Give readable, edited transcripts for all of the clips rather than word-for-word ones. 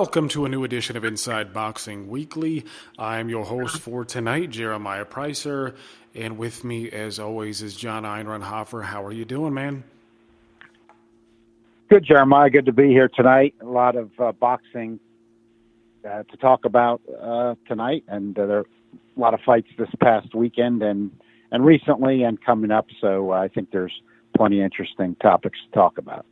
Welcome to a new edition of Inside Boxing Weekly. I'm your host for tonight, Jeremiah Pricer, and with me, as always, is John Einrunhofer. How are you doing, man? Good, Jeremiah. Good to be here tonight. A lot of boxing to talk about tonight, and there are a lot of fights this past weekend and recently and coming up, so I think there's plenty of interesting topics to talk about.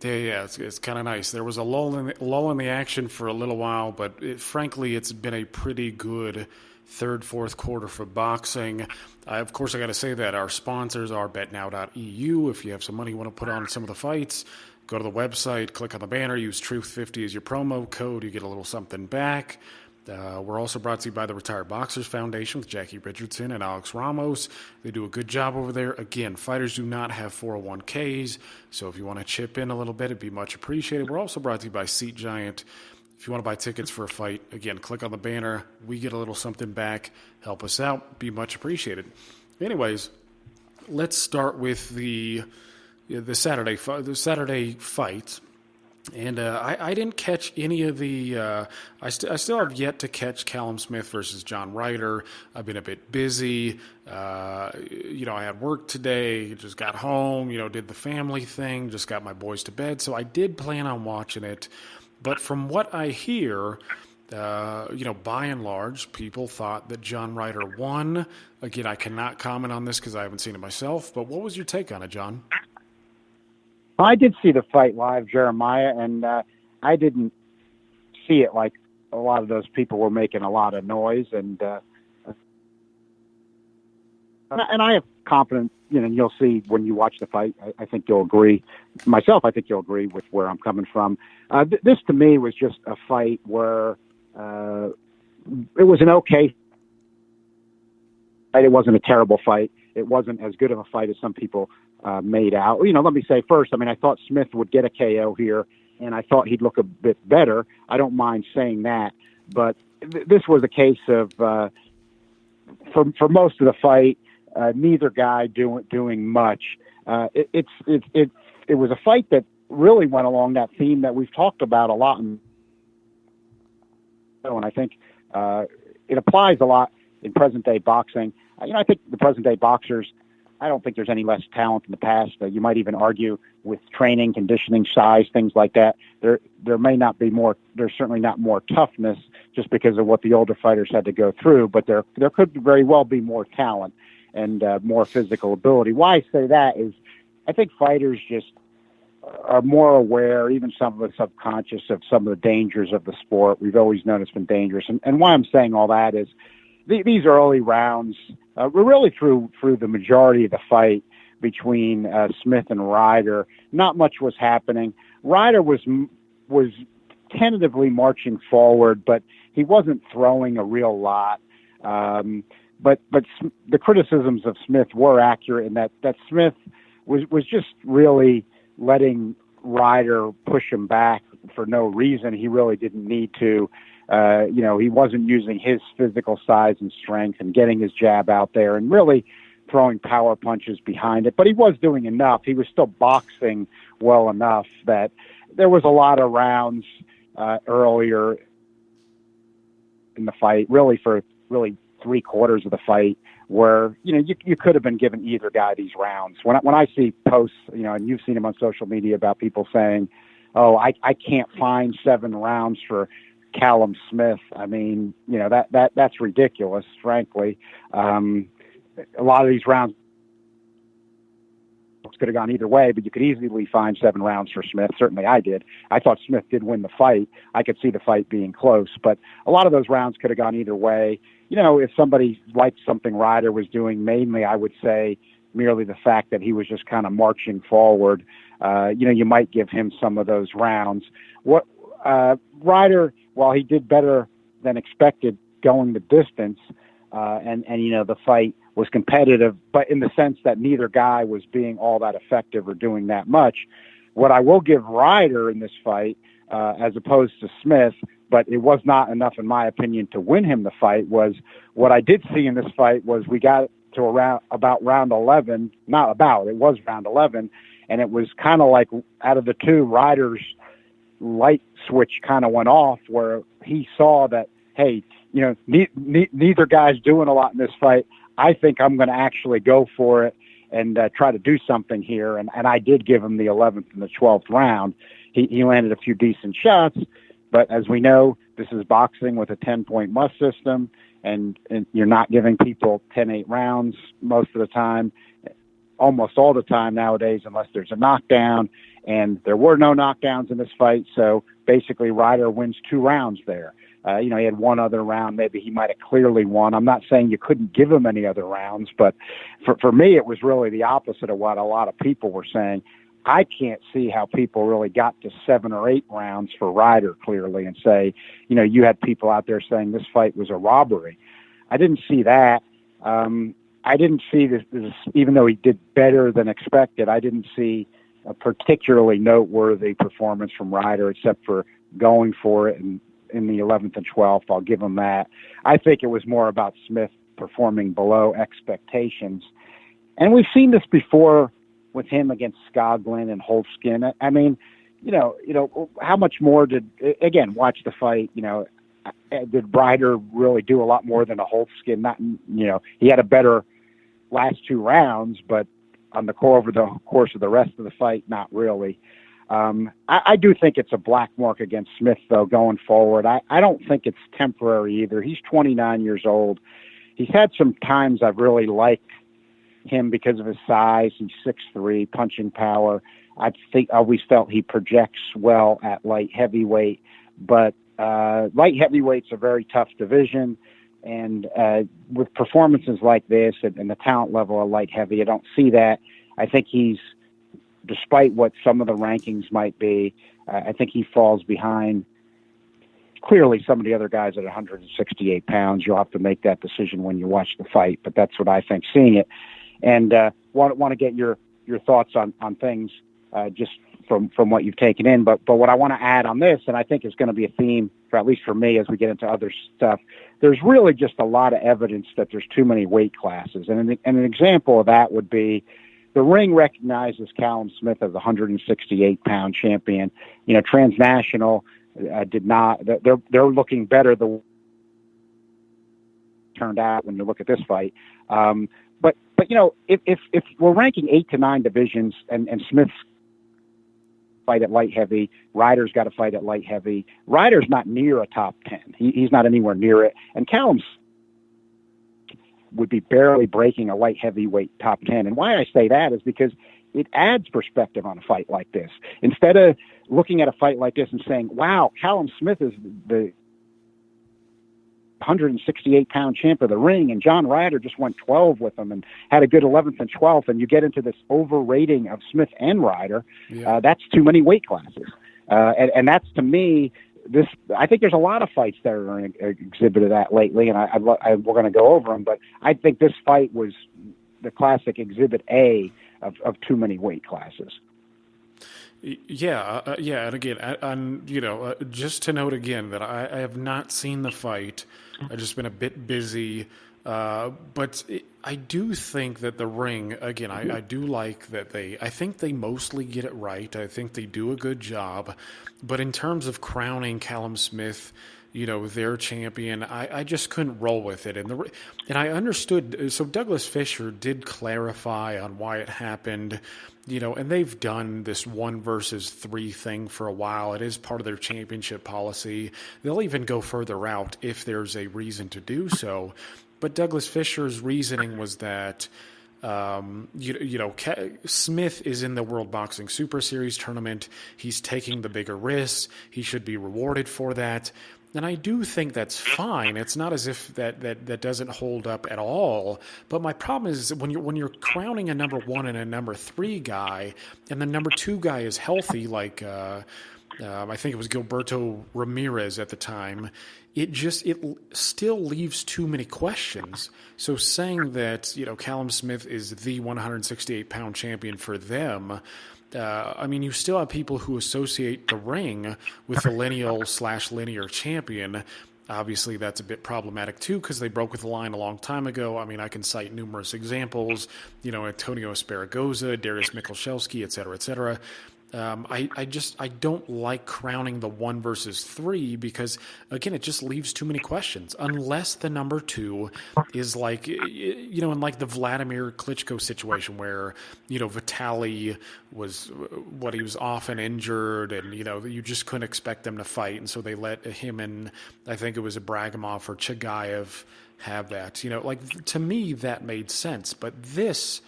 Yeah, it's kind of nice. There was a lull in the action for a little while, but frankly, it's been a pretty good third, fourth quarter for boxing. Of course, I got to say that our sponsors are BetNow.eu. If you have some money you want to put on some of the fights, go to the website, click on the banner, use Truth50 as your promo code. You get a little something back. We're also brought to you by the Retired Boxers Foundation with Jackie Richardson and Alex Ramos. They do a good job over there. Again, fighters do not have 401ks, so if you want to chip in a little bit, it'd be much appreciated. We're also brought to you by Seat Giant. If you want to buy tickets for a fight, again, click on the banner. We get a little something back. Help us out. Be much appreciated. Anyways, let's start with the Saturday fight. And I didn't catch any of the I still have yet to catch Callum Smith versus John Ryder. I've been a bit busy. I had work today, just got home, did the family thing, just got my boys to bed. So I did plan on watching it. But from what I hear, by and large, people thought that John Ryder won. Again, I cannot comment on this because I haven't seen it myself. But what was your take on it, John? I did see the fight live, Jeremiah, and I didn't see it like a lot of those people were making a lot of noise. And I have confidence, and you'll see when you watch the fight. I think you'll agree. Myself, I think you'll agree with where I'm coming from. This, to me, was just a fight where it was an okay fight. It wasn't a terrible fight. It wasn't as good of a fight as some people made out. Let me say first, I thought Smith would get a KO here, and I thought he'd look a bit better. I don't mind saying that, but this was a case of, for most of the fight, neither guy doing much. It was a fight that really went along that theme that we've talked about a lot, and I think it applies a lot in present-day boxing. I think the present-day boxers, I don't think there's any less talent in the past. You might even argue with training, conditioning, size, things like that. There may not be more. There's certainly not more toughness just because of what the older fighters had to go through. But there could very well be more talent and more physical ability. Why I say that is, I think fighters just are more aware, even some of the subconscious, of some of the dangers of the sport. We've always known it's been dangerous, and why I'm saying all that is, these early rounds, we're really through the majority of the fight between Smith and Ryder. Not much was happening. Ryder was tentatively marching forward, but he wasn't throwing a real lot. But the criticisms of Smith were accurate in that Smith was just really letting Ryder push him back for no reason. He really didn't need to. He wasn't using his physical size and strength and getting his jab out there and really throwing power punches behind it. But he was doing enough. He was still boxing well enough that there was a lot of rounds earlier in the fight, really for three quarters of the fight, where you could have been giving either guy these rounds. When I see posts, and you've seen them on social media about people saying, "Oh, I can't find 7 rounds for Callum Smith," that's ridiculous, frankly. A lot of these rounds could have gone either way, but you could easily find 7 rounds for Smith. Certainly I did. I thought Smith did win the fight. I could see the fight being close, but a lot of those rounds could have gone either way. If somebody liked something Ryder was doing, mainly I would say merely the fact that he was just kind of marching forward, you might give him some of those rounds. Ryder, while he did better than expected going the distance, and the fight was competitive, but in the sense that neither guy was being all that effective or doing that much. What I will give Ryder in this fight, as opposed to Smith, but it was not enough, in my opinion, to win him the fight, was what I did see in this fight was we got to about round 11, it was round 11, and it was kind of like out of the two, Ryder's light switch kind of went off where he saw that, hey, neither guy's doing a lot in this fight. I think I'm going to actually go for it and try to do something here. And I did give him the 11th and the 12th round. He landed a few decent shots, but as we know, this is boxing with a 10-point must system, and you're not giving people 10-8 rounds most of the time, almost all the time nowadays, unless there's a knockdown. And there were no knockdowns in this fight, so basically Ryder wins 2 rounds there. He had one other round. Maybe he might have clearly won. I'm not saying you couldn't give him any other rounds, but for me, it was really the opposite of what a lot of people were saying. I can't see how people really got to 7 or 8 rounds for Ryder clearly and say, you had people out there saying this fight was a robbery. I didn't see that. I didn't see this, even though he did better than expected, I didn't see a particularly noteworthy performance from Ryder except for going for it in the 11th and 12th. I'll give him that. I think it was more about Smith performing below expectations. And we've seen this before with him against Skoglund and Holtzkin. I mean, how much more watch the fight, did Ryder really do a lot more than a Holtzkin? Not, he had a better last 2 rounds, but on the over the course of the rest of the fight, not really. I do think it's a black mark against Smith, though, going forward. I don't think it's temporary either. He's 29 years old. He's had some times I've really liked him because of his size. He's 6'3", punching power. I always felt he projects well at light heavyweight, but light heavyweight's a very tough division. And with performances like this and the talent level of light heavy, I don't see that. I think he's, despite what some of the rankings might be, I think he falls behind clearly some of the other guys at 168 pounds. You'll have to make that decision when you watch the fight, but that's what I think seeing it. And want to get your thoughts on things just from what you've taken in. But what I want to add on this, and I think is going to be a theme, for at least for me as we get into other stuff, there's really just a lot of evidence that there's too many weight classes. And an example of that would be the ring recognizes Callum Smith as a 168-pound champion. Transnational did not. They're looking better the turned out when you look at this fight. But if we're ranking 8 to 9 divisions and Smith's fight at light heavy, Ryder's got to fight at light heavy. Ryder's not near a top 10. He's not anywhere near it. And Callum's would be barely breaking a light heavyweight top 10. And why I say that is because it adds perspective on a fight like this. Instead of looking at a fight like this and saying, wow, Callum Smith is the 168-pound champ of the ring, and John Ryder just went 12 with him and had a good 11th and 12th, and you get into this overrating of Smith and Ryder, that's too many weight classes. And that's, to me, I think there's a lot of fights that are exhibited that lately, and we're going to go over them, but I think this fight was the classic Exhibit A of too many weight classes. Yeah, and again, just to note again that I have not seen the fight. I've just been a bit busy, but I do think that the ring, again, I do like that I think they mostly get it right. I think they do a good job, but in terms of crowning Callum Smith, their champion, I just couldn't roll with it. And I understood, so Douglas Fisher did clarify on why it happened, and they've done this 1 versus 3 thing for a while. It is part of their championship policy. They'll even go further out if there's a reason to do so. But Douglas Fisher's reasoning was that Smith is in the World Boxing Super Series tournament. He's taking the bigger risks. He should be rewarded for that. And I do think that's fine. It's not as if that doesn't hold up at all. But my problem is when you're crowning a number 1 and a number 3 guy, and the number 2 guy is healthy, like I think it was Gilberto Ramirez at the time, it still leaves too many questions. So saying that Callum Smith is the 168-pound champion for them. You still have people who associate the ring with the lineal/linear champion. Obviously, that's a bit problematic, too, because they broke with the line a long time ago. I can cite numerous examples, Antonio Esparagoza, Darius Michalczewski, et cetera, et cetera. I don't like crowning the 1 versus 3 because, again, it just leaves too many questions. Unless the number 2 is like, in like the Vladimir Klitschko situation where, Vitaly was he was often injured and, you just couldn't expect them to fight. And so they let him and I think it was Ibragimov or Chagayev have that. To me, that made sense. But this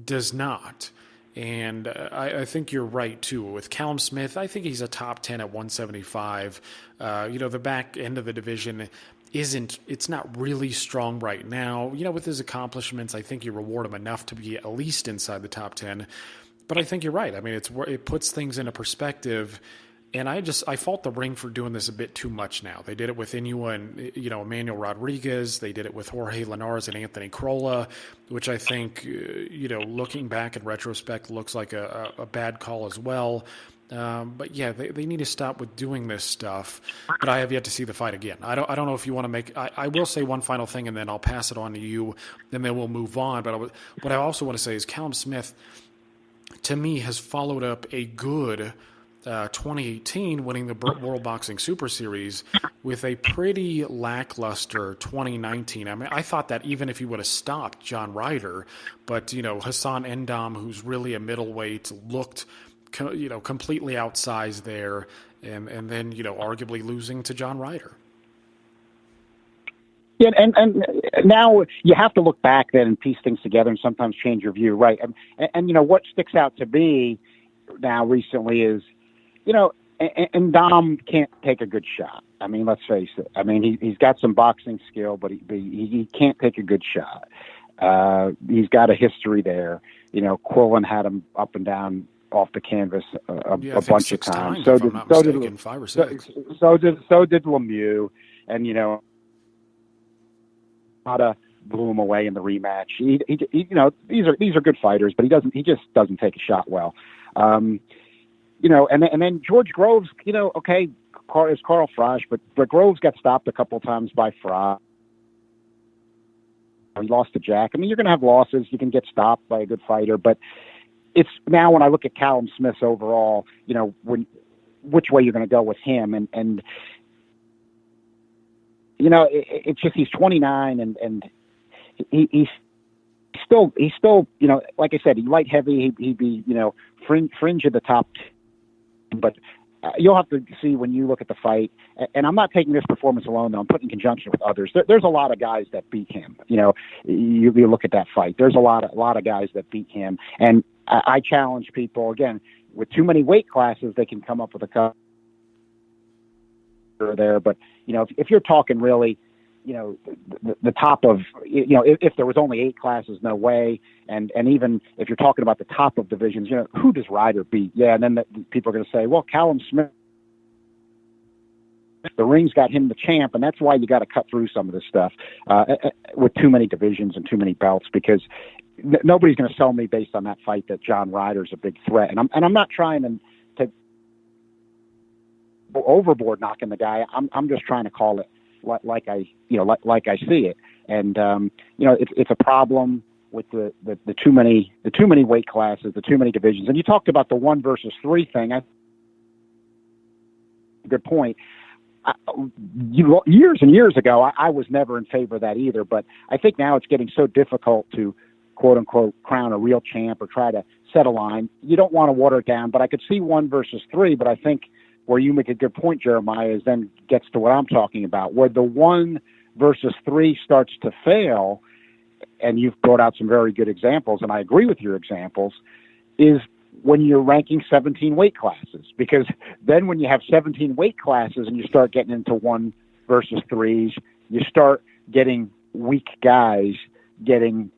does not. And I think you're right, too. With Callum Smith, I think he's a top 10 at 175. The back end of the division it's not really strong right now. With his accomplishments, I think you reward him enough to be at least inside the top 10. But I think you're right. I mean, it puts things into perspective. And I fault the ring for doing this a bit too much now. They did it with Inua and, Emmanuel Rodriguez. They did it with Jorge Linares and Anthony Crolla, which I think, looking back in retrospect, looks like a bad call as well. But yeah, they need to stop with doing this stuff. But I have yet to see the fight again. I don't know if you want to make. I will say one final thing, and then I'll pass it on to you, and then we'll move on. But what I also want to say is Callum Smith, to me, has followed up a good 2018, winning the World Boxing Super Series, with a pretty lackluster 2019. I mean, I thought that even if he would have stopped John Ryder, but Hassan Endam, who's really a middleweight, looked completely outsized there, and then arguably losing to John Ryder. Yeah, and now you have to look back then and piece things together and sometimes change your view, right? And what sticks out to me now recently is, and Dom can't take a good shot. I mean, let's face it. I mean, he's got some boxing skill, but he can't take a good shot. He's got a history there. Quillen had him up and down off the canvas a bunch of times. So did 5 or 6. So did Lemieux, and Mata blew him away in the rematch. These are good fighters, but he just doesn't take a shot well. And then George Groves, okay, is Carl Frosch, but Groves got stopped a couple of times by Frosch. He lost to Jack. I mean, you're going to have losses. You can get stopped by a good fighter, but it's now when I look at Callum Smith overall, which way you're going to go with him, and it's just he's 29 and he's still like I said, he's light heavy. He'd be fringe of the top. But you'll have to see when you look at the fight, and I'm not taking this performance alone, though. I'm putting in conjunction with others. There's a lot of guys that beat him. You look at that fight. There's a lot of guys that beat him, and I challenge people again with too many weight classes. They can come up with a cut there, but if you're talking really, the top of, if there was only 8 classes, no way. And even if you're talking about the top of divisions, who does Ryder beat? Yeah. And then people are going to say, well, Callum Smith, the ring's got him the champ. And that's why you got to cut through some of this stuff with too many divisions and too many belts, because nobody's going to sell me based on that fight that John Ryder's a big threat. And I'm not trying to go overboard knocking the guy. I'm just trying to call it like I see it, and it's a problem with the too many weight classes, the too many divisions. And you talked about the 1 versus 3 thing. Good point. Years and years ago, I was never in favor of that either. But I think now it's getting so difficult to quote unquote crown a real champ or try to set a line. You don't want to water it down, but I could see 1 versus 3. But I think where you make a good point, Jeremiah, is then gets to what I'm talking about, where the 1 versus 3 starts to fail, and you've brought out some very good examples, and I agree with your examples, is when you're ranking 17 weight classes. Because then when you have 17 weight classes and you start getting into 1 versus 3s, you start getting weak guys getting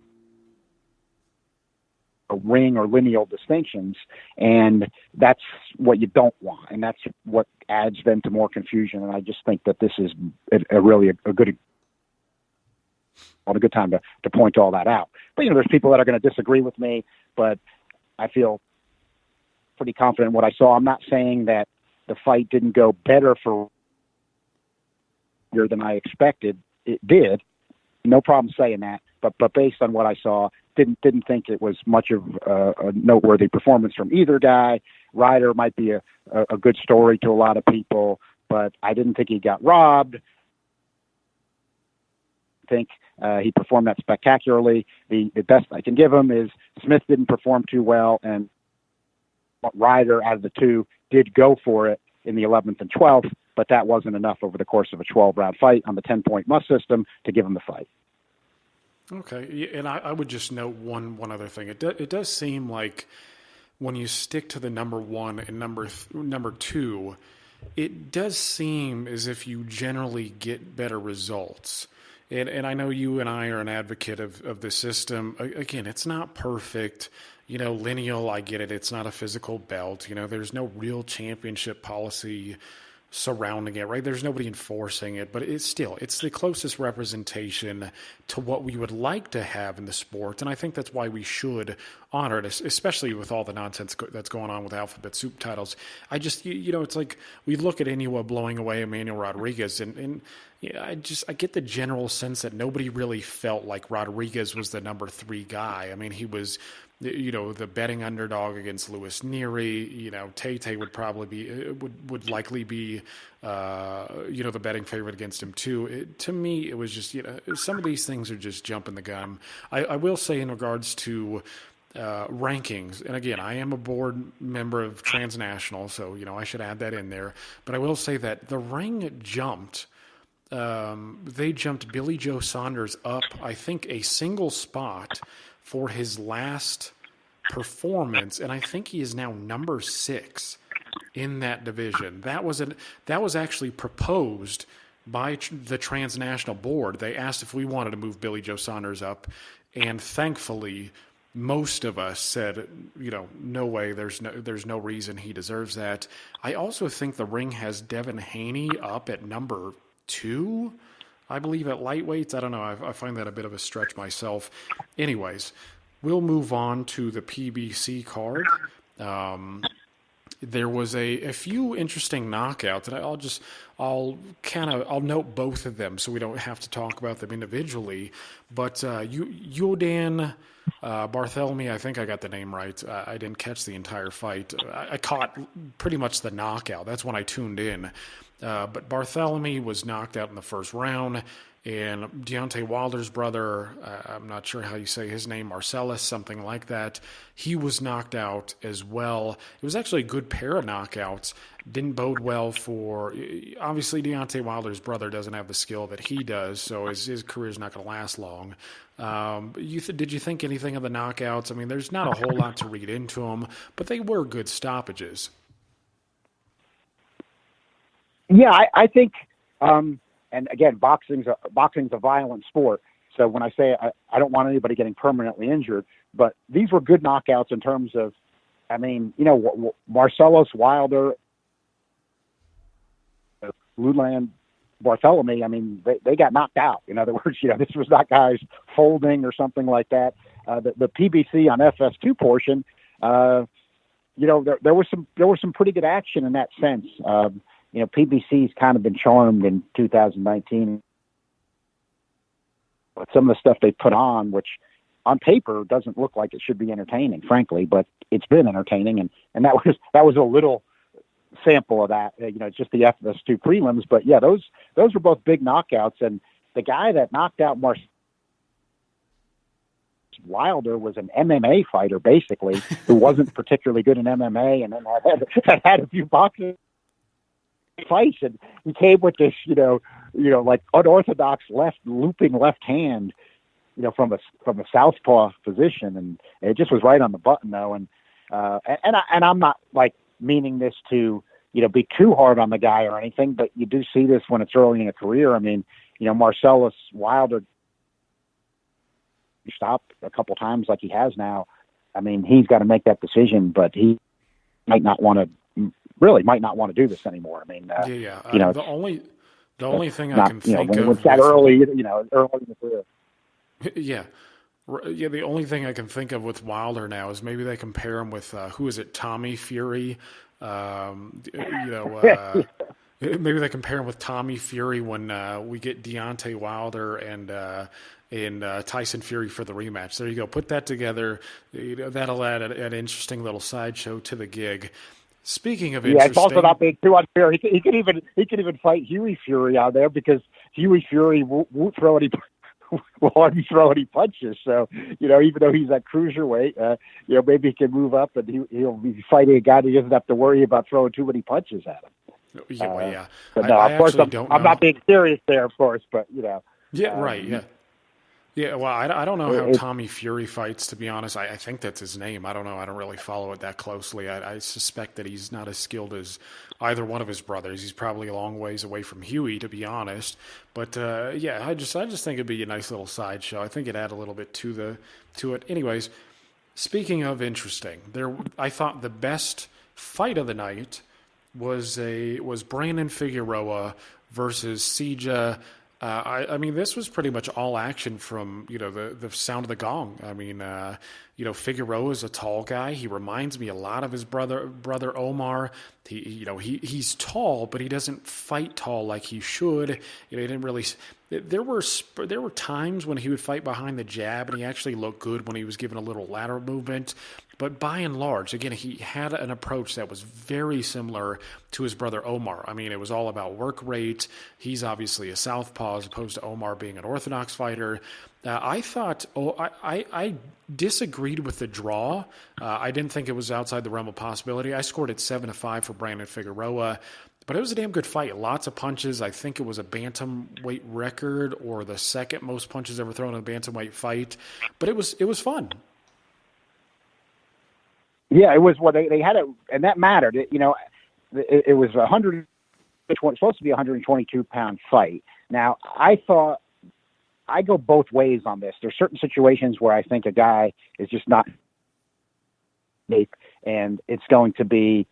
a ring or lineal distinctions, and that's what you don't want, and that's what adds then to more confusion. And I just think that this is a really a good time to point all that out. But there's people that are going to disagree with me, but I feel pretty confident in what I saw. I'm not saying that the fight didn't go better for than I expected. It did, no problem saying that. But based on what I saw, didn't think it was much of a noteworthy performance from either guy. Ryder might be a good story to a lot of people, but I didn't think he got robbed. I think he performed that spectacularly. The best I can give him is Smith didn't perform too well, and Ryder, out of the two, did go for it in the 11th and 12th, but that wasn't enough over the course of a 12-round fight on the 10-point must system to give him the fight. Okay, and I would just note one other thing. It does seem like when you stick to the number one and number two, it does seem as if you generally get better results. And I know you and I are an advocate of the system. Again, it's not perfect. Lineal, I get it. It's not a physical belt. There's no real championship policy surrounding it, right? There's nobody enforcing it, but it's the closest representation to what we would like to have in the sport. And I think that's why we should honor it, especially with all the nonsense that's going on with alphabet soup titles. I just, it's like we look at Inoue blowing away Emmanuel Rodriguez and I get the general sense that nobody really felt like Rodriguez was the number 3 guy. I mean, he was, the betting underdog against Louis Neary. Tay would probably be, would likely be, the betting favorite against him too. To me, it was just, some of these things are just jumping the gun. I will say in regards to rankings, and again, I am a board member of Transnational, so, I should add that in there. But I will say that the ring jumped. They jumped Billy Joe Saunders up, I think, a single spot for his last performance, and I think he is now number 6 in that division. That was actually proposed by the Transnational Board. They asked if we wanted to move Billy Joe Saunders up, and thankfully, most of us said, no way. There's no reason he deserves that. I also think the ring has Devin Haney up at number 2, I believe, at lightweights. I don't know. I find that a bit of a stretch myself. Anyways, we'll move on to the PBC card. There was a few interesting knockouts, and I'll note both of them so we don't have to talk about them individually. But Yordan Barthélemy, I think I got the name right. I didn't catch the entire fight. I caught pretty much the knockout. That's when I tuned in. But Barthélemy was knocked out in the first round, and Deontay Wilder's brother, I'm not sure how you say his name, Marcellus, something like that, he was knocked out as well. It was actually a good pair of knockouts. Didn't bode well for, obviously Deontay Wilder's brother doesn't have the skill that he does, so his career's not going to last long. Did you think anything of the knockouts? I mean, there's not a whole lot to read into them, but they were good stoppages. Yeah, I think, and again, boxing's a violent sport. So when I say I don't want anybody getting permanently injured, but these were good knockouts in terms of, I mean, Marcellus, Wilder, Luland, Barthélemy, I mean, they got knocked out. In other words, this was not guys folding or something like that. The PBC on FS2 portion, there was some pretty good action in that sense. PBC's kind of been charmed in 2019. But some of the stuff they put on, which on paper doesn't look like it should be entertaining, frankly, but it's been entertaining, and that was a little sample of that. Just the FS2 prelims, but yeah, those were both big knockouts, and the guy that knocked out Wilder was an MMA fighter, basically, who wasn't particularly good in MMA, and then had a few boxing fights, and he came with this, like unorthodox looping left hand, from a southpaw position, and it just was right on the button, though. And I'm not like meaning this to be too hard on the guy or anything, but you do see this when it's early in a career. I mean, Marcellus Wilder stopped a couple times like he has now. I mean, he's got to make that decision, but he might not want to do this anymore. I mean, the only thing I can think of was that early in the career. Yeah. The only thing I can think of with Wilder now is maybe they compare him with who is it, Tommy Fury? Maybe they compare him with Tommy Fury when we get Deontay Wilder and Tyson Fury for the rematch. There you go. Put that together. That'll add an interesting little sideshow to the gig. Speaking of Yeah, it's also interesting, not being too unfair. He could even fight Huey Fury out there because Huey Fury won't throw any will hardly throw any punches. So even though he's at cruiserweight, maybe he can move up and he'll be fighting a guy that doesn't have to worry about throwing too many punches at him. yeah, well, yeah. But no, I of course actually don't I'm not know. being serious there, of course. But Yeah, right. Yeah. Yeah, well, I don't know how it, Tommy Fury fights, to be honest. I think that's his name. I don't know. I don't really follow it that closely. I suspect that he's not as skilled as either one of his brothers. He's probably a long ways away from Huey, to be honest. But yeah, I just think it'd be a nice little sideshow. I think it'd add a little bit to it. Anyways, speaking of interesting, I thought the best fight of the night was Brandon Figueroa versus Sija. I mean, this was pretty much all action from the sound of the gong. I mean, Figueroa is a tall guy. He reminds me a lot of his brother Omar. He's tall, but he doesn't fight tall like he should. He didn't really. There were times when he would fight behind the jab, and he actually looked good when he was given a little lateral movement. But by and large, again, he had an approach that was very similar to his brother Omar. I mean, it was all about work rate. He's obviously a southpaw as opposed to Omar being an orthodox fighter. I thought, I disagreed with the draw. I didn't think it was outside the realm of possibility. I scored it 7-5 for Brandon Figueroa. But it was a damn good fight. Lots of punches. I think it was a bantamweight record or the second most punches ever thrown in a bantamweight fight. But it was fun. Yeah, it was what they had it, and that mattered. It was supposed to be a 122-pound fight. Now, I thought I go both ways on this. There's certain situations where I think a guy is just not safe, and it's going to be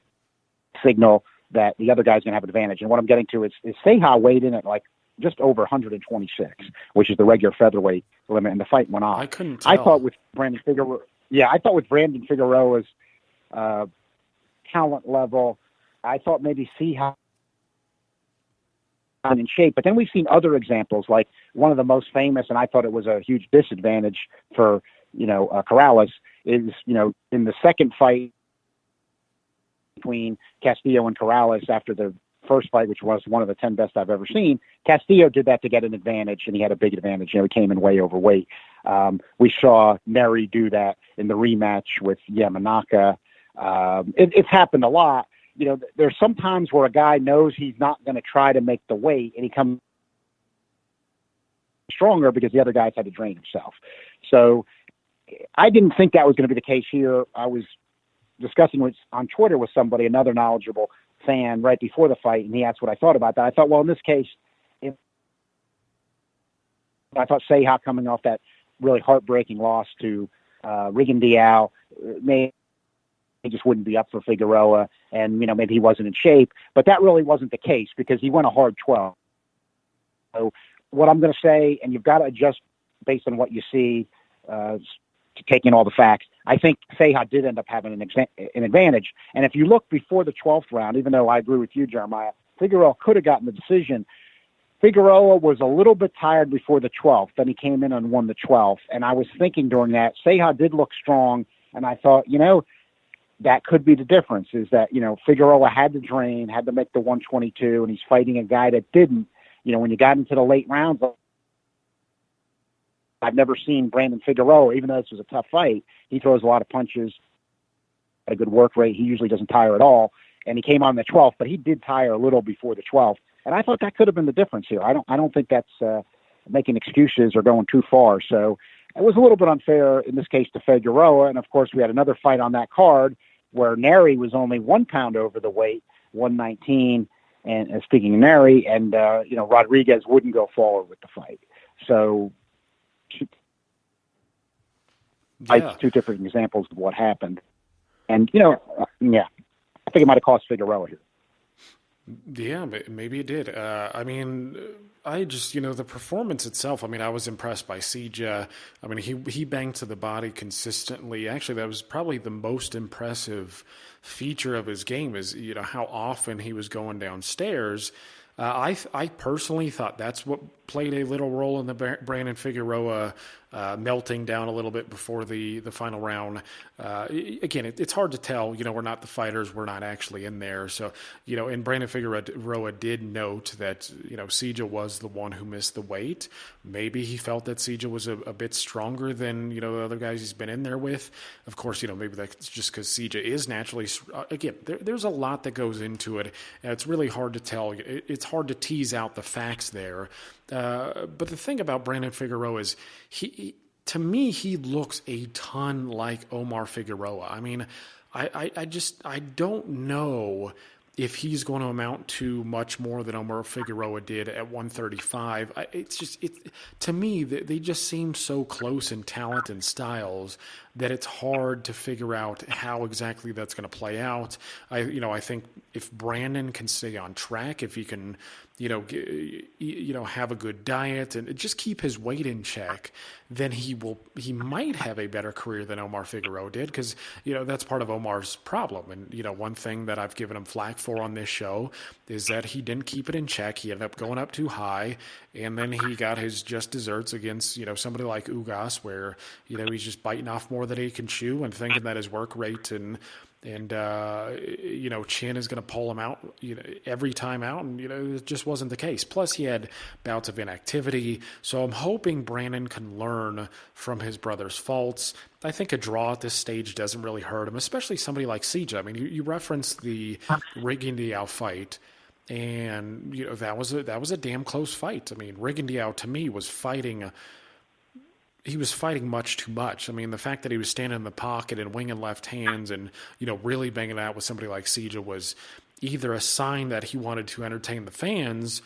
signal that the other guy's going to have an advantage. And what I'm getting to is Seha weighed in at like just over 126, which is the regular featherweight limit, and the fight went on. I couldn't tell. I thought with Brandon Figueroa's talent level, I thought maybe Seha in shape. But then we've seen other examples, like one of the most famous, and I thought it was a huge disadvantage for Corrales, is in the second fight between Castillo and Corrales after the first fight, which was one of the 10 best I've ever seen. Castillo did that to get an advantage, and he had a big advantage. He came in way overweight. We saw Neri do that in the rematch with Yamanaka. It's happened a lot. There's some times where a guy knows he's not going to try to make the weight, and he comes stronger because the other guy's had to drain himself. So I didn't think that was going to be the case here. I was discussing on Twitter with somebody, another knowledgeable fan, right before the fight, and he asked what I thought about that. I thought, well, in this case, I thought Seha coming off that really heartbreaking loss to Rigondeaux, maybe he just wouldn't be up for Figueroa, and maybe he wasn't in shape. But that really wasn't the case because he went a hard 12. So what I'm going to say, and you've got to adjust based on what you see, to take in all the facts, I think Seha did end up having an advantage. And if you look before the 12th round, even though I agree with you, Jeremiah, Figueroa could have gotten the decision. Figueroa was a little bit tired before the 12th. Then he came in and won the 12th. And I was thinking during that, Seha did look strong. And I thought, that could be the difference, is that, Figueroa had to drain, had to make the 122, and he's fighting a guy that didn't. When you got into the late rounds, I've never seen Brandon Figueroa, even though this was a tough fight, he throws a lot of punches, a good work rate. He usually doesn't tire at all. And he came on the 12th, but he did tire a little before the 12th. And I thought that could have been the difference here. I don't think that's making excuses or going too far. So it was a little bit unfair in this case to Figueroa. And of course, we had another fight on that card where Neri was only 1 pound over the weight, 119. And speaking of Neri, and Rodriguez wouldn't go forward with the fight. So two different examples of what happened. And, I think it might have cost Figueroa here. Yeah, maybe it did. I just, the performance itself, I was impressed by Sija. He banged to the body consistently. Actually, that was probably the most impressive feature of his game is, how often he was going downstairs. I personally thought that's what played a little role in the Brandon Figueroa melting down a little bit before the final round. Again, it's hard to tell. We're not the fighters. We're not actually in there. So, and Brandon Figueroa did note that, Seja was the one who missed the weight. Maybe he felt that Seja was a bit stronger than, the other guys he's been in there with. Of course, maybe that's just because Seja is naturally, again, there's a lot that goes into it. And it's really hard to tell. It's hard to tease out the facts there. But the thing about Brandon Figueroa is to me, he looks a ton like Omar Figueroa. I mean, I don't know if he's going to amount to much more than Omar Figueroa did at 135. To me, they just seem so close in talent and styles that it's hard to figure out how exactly that's going to play out. I think if Brandon can stay on track, if he can, have a good diet and just keep his weight in check, then he might have a better career than Omar Figueroa did, because, that's part of Omar's problem. And, one thing that I've given him flack for on this show is that he didn't keep it in check. He ended up going up too high, and then he got his just desserts against, somebody like Ugas, where, he's just biting off more than he can chew and thinking that his work rate and Chin is going to pull him out, every time out. And, it just wasn't the case. Plus, he had bouts of inactivity. So I'm hoping Brandon can learn from his brother's faults. I think a draw at this stage doesn't really hurt him, especially somebody like Seja. I mean, you referenced the Rigondeaux fight, and, that was a damn close fight. I mean, Rigondeaux, to me, was fighting much too much. I mean, the fact that he was standing in the pocket and winging left hands and, really banging out with somebody like Seja was either a sign that he wanted to entertain the fans,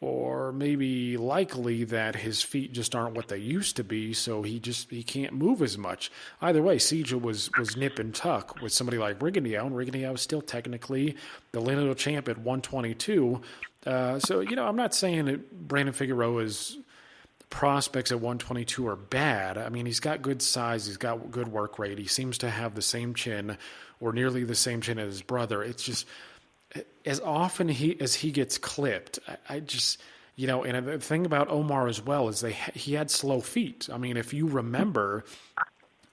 or maybe likely that his feet just aren't what they used to be, so he can't move as much. Either way, Seja was nip and tuck with somebody like Rigondeaux, and Rigondeaux is still technically the lineal champ at 122. So, I'm not saying that Brandon Figueroa's prospects at 122 are bad. I mean, he's got good size. He's got good work rate. He seems to have the same chin, or nearly the same chin as his brother. It's just, as often as he gets clipped, I just, and the thing about Omar as well is he had slow feet. I mean, if you remember,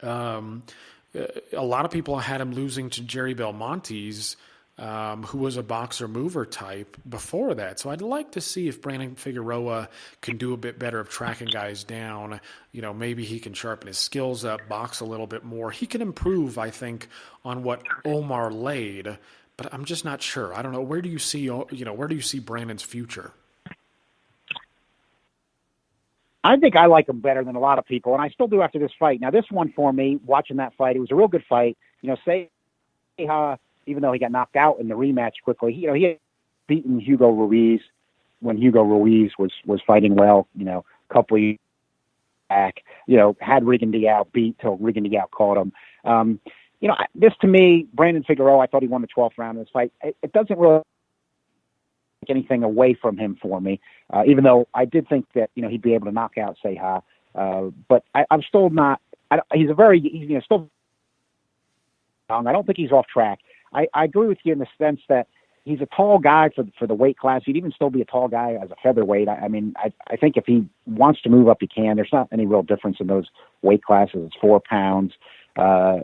a lot of people had him losing to Jerry Belmonte's, who was a boxer mover type before that. So I'd like to see if Brandon Figueroa can do a bit better of tracking guys down. Maybe he can sharpen his skills up, box a little bit more. He can improve, I think, on what Omar laid, but I'm just not sure. I don't know. Where do you see Brandon's future? I think I like him better than a lot of people, and I still do after this fight. Now, this one for me, watching that fight, it was a real good fight. Ceja, even though he got knocked out in the rematch quickly, he had beaten Hugo Ruiz when Hugo Ruiz was fighting well, a couple of years back, had Rigondeaux beat till Rigondeaux caught him. This to me, Brandon Figueroa, I thought he won the 12th round in this fight. It doesn't really take anything away from him for me, even though I did think that, he'd be able to knock out Ceja. But I'm still not, he's still young. I don't think he's off track. I agree with you in the sense that he's a tall guy for the weight class. He'd even still be a tall guy as a featherweight. I think if he wants to move up, he can. There's not any real difference in those weight classes. It's 4 pounds. I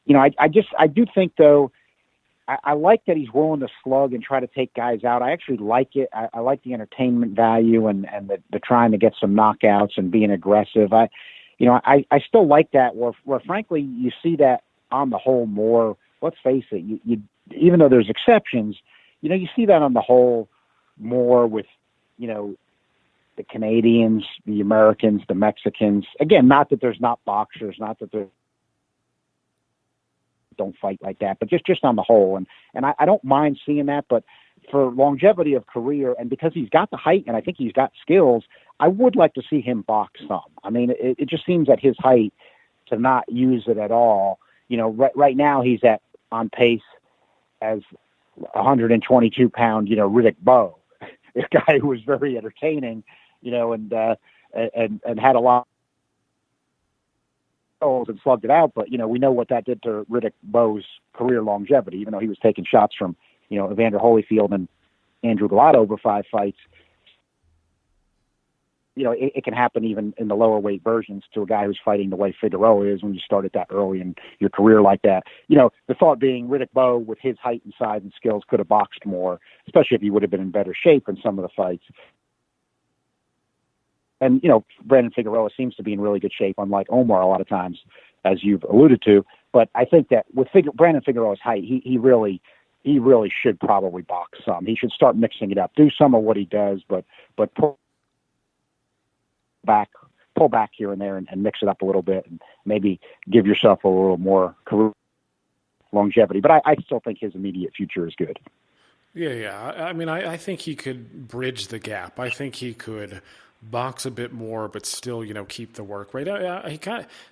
do think, though, I like that he's willing to slug and try to take guys out. I actually like it. I like the entertainment value and the trying to get some knockouts and being aggressive. I still like that where frankly, you see that on the whole more. Let's face it, you even though there's exceptions, you see that on the whole more with, the Canadians, the Americans, the Mexicans. Again, not that there's not boxers, not that they don't fight like that, but just on the whole. And I don't mind seeing that, but for longevity of career and because he's got the height and I think he's got skills, I would like to see him box some. I mean, it just seems at his height to not use it at all. Right now he's on pace as 122-pound, Riddick Bowe, a guy who was very entertaining, and had a lot of goals and slugged it out. But, we know what that did to Riddick Bowe's career longevity, even though he was taking shots from, Evander Holyfield and Andrew Gallardo over 5 fights. it can happen even in the lower weight versions to a guy who's fighting the way Figueroa is when you start at that early in your career like that. The thought being Riddick Bowe, with his height and size and skills, could have boxed more, especially if he would have been in better shape in some of the fights. And, Brandon Figueroa seems to be in really good shape, unlike Omar a lot of times, as you've alluded to. But I think that with Brandon Figueroa's height, he really should probably box some. He should start mixing it up, do some of what he does, but pull back here and there and mix it up a little bit and maybe give yourself a little more career longevity. But I still think his immediate future is good. Yeah. I mean, I think he could bridge the gap. I think he could box a bit more, but still, keep the work rate.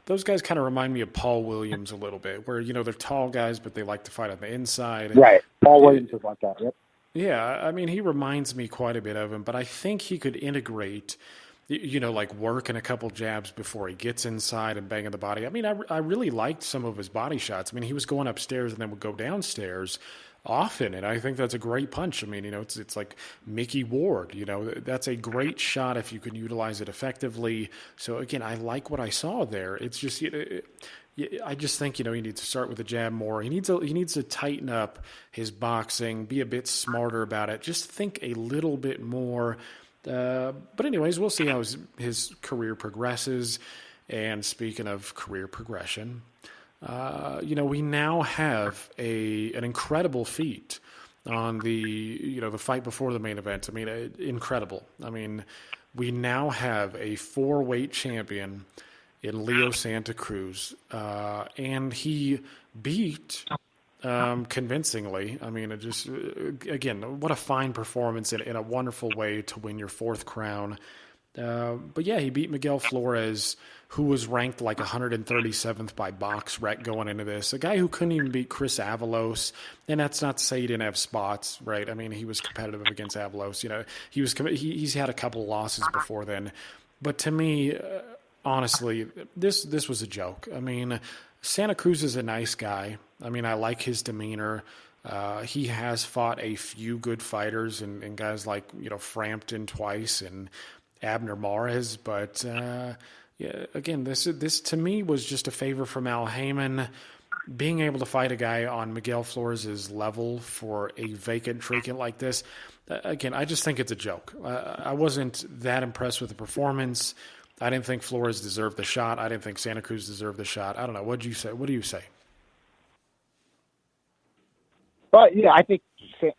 Those guys kind of remind me of Paul Williams a little bit, where, they're tall guys, but they like to fight on the inside. Right. Paul Williams is like that. Yep. Yeah. I mean, he reminds me quite a bit of him, but I think he could integrate, like working a couple jabs before he gets inside and banging the body. I mean, I really liked some of his body shots. I mean, he was going upstairs and then would go downstairs often, and I think that's a great punch. I mean, it's like Mickey Ward. That's a great shot if you can utilize it effectively. So again, I like what I saw there. It's just, I just think he needs to start with the jab more. He needs to tighten up his boxing, be a bit smarter about it. Just think a little bit more. But anyways, we'll see how his career progresses. And speaking of career progression, we now have an incredible feat on the fight before the main event. I mean, incredible. I mean, we now have a 4-weight champion in Leo Santa Cruz, and he beat convincingly. I mean, it just, again, what a fine performance in a wonderful way to win your 4th crown. But yeah, he beat Miguel Flores, who was ranked like 137th by BoxRec going into this. A guy who couldn't even beat Chris Avalos, and that's not to say he didn't have spots, right? I mean, he was competitive against Avalos. He's had a couple losses before then. But to me, honestly, this was a joke. I mean, Santa Cruz is a nice guy. I mean, I like his demeanor. He has fought a few good fighters and guys like, Frampton twice and Abner Mares, but again, this to me was just a favor from Al Heyman, being able to fight a guy on Miguel Flores' level for a vacant trinket like this. Again, I just think it's a joke. I wasn't that impressed with the performance. I didn't think Flores deserved the shot. I didn't think Santa Cruz deserved the shot. I don't know. What do you say? What do you say? But yeah, I think to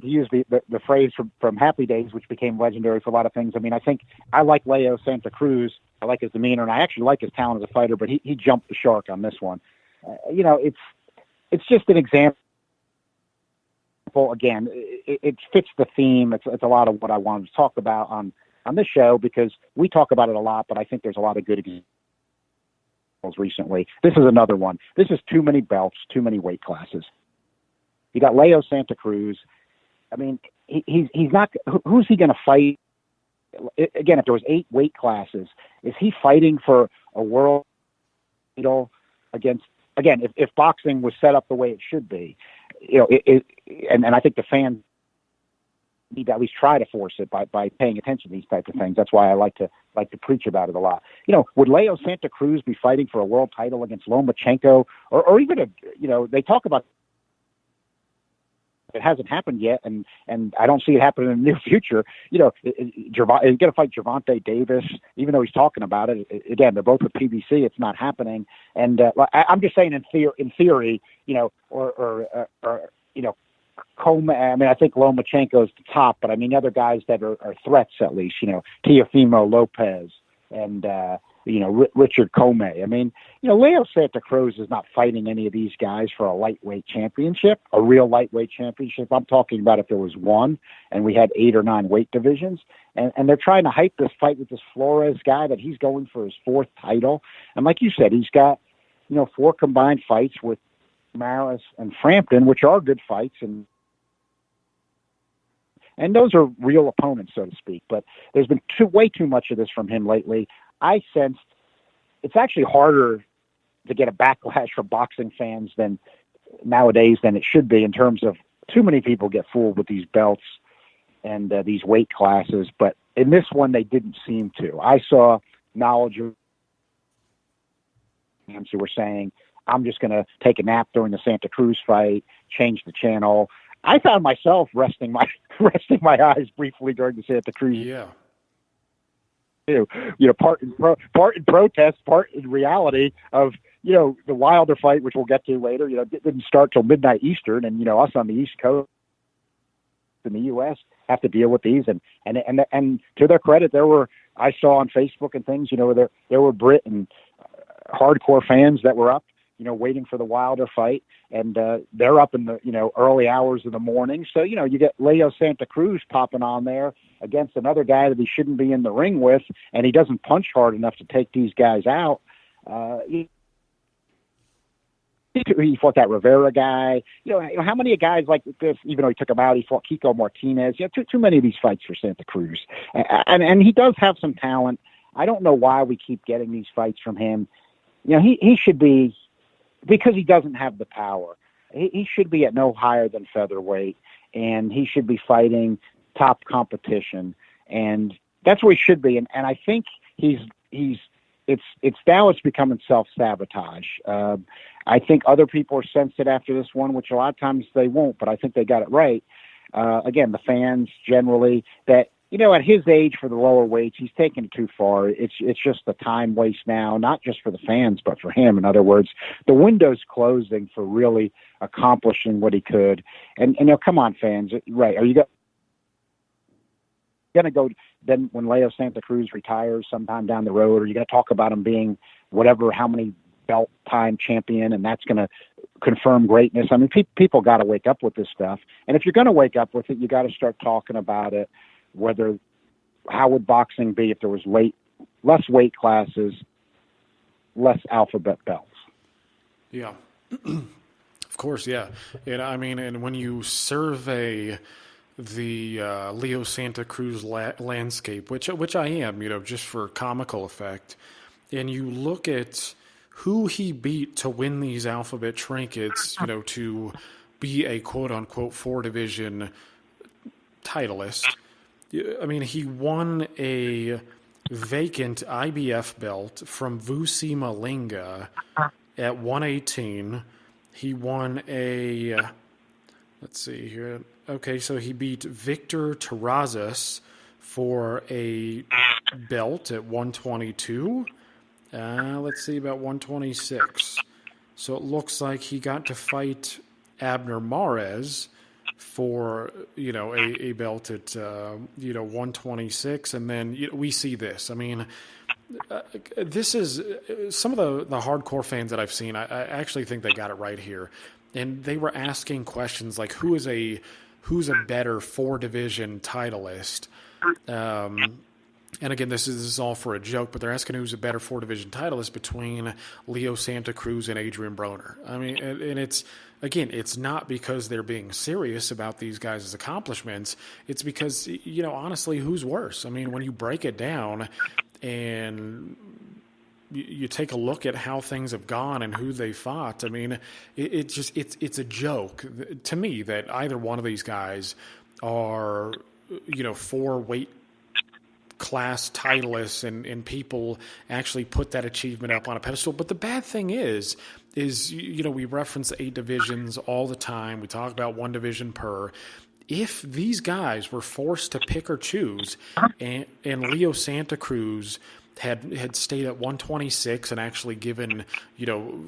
use the phrase from Happy Days, which became legendary for a lot of things. I mean, I think I like Leo Santa Cruz. I like his demeanor, and I actually like his talent as a fighter. But he jumped the shark on this one. It's just an example. Again, it fits the theme. It's a lot of what I wanted to talk about on this show, because we talk about it a lot, but I think there's a lot of good examples recently. This is another one. This is too many belts, too many weight classes. You got Leo Santa Cruz. I mean, he's not. Who's he going to fight? Again, if there was 8 weight classes, is he fighting for a world title against? Again, if boxing was set up the way it should be, and I think the fans need to at least try to force it by paying attention to these types of things. That's why I like to preach about it a lot. Would Leo Santa Cruz be fighting for a world title against Lomachenko, or even they talk about. It hasn't happened yet, and I don't see it happening in the near future. He's going to fight Gervonta Davis, even though he's talking about it. Again, they're both with PBC. It's not happening, and I'm just saying in theory, Coleman. I mean, I think Lomachenko's the top, but I mean other guys that are threats at least. Teofimo Lopez and Richard Comey. I mean, Leo Santa Cruz is not fighting any of these guys for a lightweight championship, a real lightweight championship. I'm talking about if there was one and we had 8 or 9 weight divisions, and they're trying to hype this fight with this Flores guy that he's going for his 4th title. And like you said, he's got, 4 combined fights with Maris and Frampton, which are good fights, and those are real opponents, so to speak. But there's been way too much of this from him lately. I sensed it's actually harder to get a backlash from boxing fans than it should be, in terms of too many people get fooled with these belts and these weight classes. But in this one, they didn't seem to. I saw knowledgeable fans who were saying, I'm just going to take a nap during the Santa Cruz fight, change the channel. I found myself resting my eyes briefly during the Santa Cruz. Yeah. Part in protest, part in reality of, the Wilder fight, which we'll get to later, didn't start till midnight Eastern, and, us on the East Coast in the U.S. have to deal with these. And to their credit, I saw on Facebook and things, there were Brit and hardcore fans that were up, waiting for the Wilder fight, and they're up in the, early hours of the morning. So, you get Leo Santa Cruz popping on there against another guy that he shouldn't be in the ring with, and he doesn't punch hard enough to take these guys out. He fought that Rivera guy. How many guys like this, even though he took him out, he fought Kiko Martinez. Too many of these fights for Santa Cruz. And he does have some talent. I don't know why we keep getting these fights from him. He should be, because he doesn't have the power, he should be at no higher than featherweight, and he should be fighting top competition. And that's where he should be. And I think it's now it's becoming self-sabotage. I think other people are sensed it after this one, which a lot of times they won't, but I think they got it right. Again, the fans generally that, at his age for the lower weights, he's taken it too far. It's just a time waste now, not just for the fans, but for him. In other words, the window's closing for really accomplishing what he could. And come on, fans, right? Are you going to go then when Leo Santa Cruz retires sometime down the road? Are you going to talk about him being how many belt time champion, and that's going to confirm greatness? I mean, people got to wake up with this stuff. And if you're going to wake up with it, you got to start talking about it. How would boxing be if there was less weight classes, less alphabet belts? Yeah, of course, yeah. And when you survey the Leo Santa Cruz landscape, which I am, just for comical effect, and you look at who he beat to win these alphabet trinkets, to be a quote-unquote 4-division titleist. I mean, he won a vacant IBF belt from Vusi Malinga at 118. He won let's see here. Okay, so he beat Victor Terrazas for a belt at 122. Let's see, about 126. So it looks like he got to fight Abner Mares for, a belt at, 126. And then we see this. I mean, this is some of the hardcore fans that I've seen. I actually think they got it right here. And they were asking questions like, who's a better 4-division titleist? And again, this is all for a joke, but they're asking who's a better 4-division titleist between Leo Santa Cruz and Adrian Broner. I mean, and it's not because they're being serious about these guys' accomplishments. It's because, honestly, who's worse? I mean, when you break it down and you take a look at how things have gone and who they fought, I mean, it's a joke to me that either one of these guys are, 4 weight class titleists and people actually put that achievement up on a pedestal. But the bad thing is we reference 8 divisions all the time. We talk about 1 division per. If these guys were forced to pick or choose, and Leo Santa Cruz had stayed at 126 and actually given,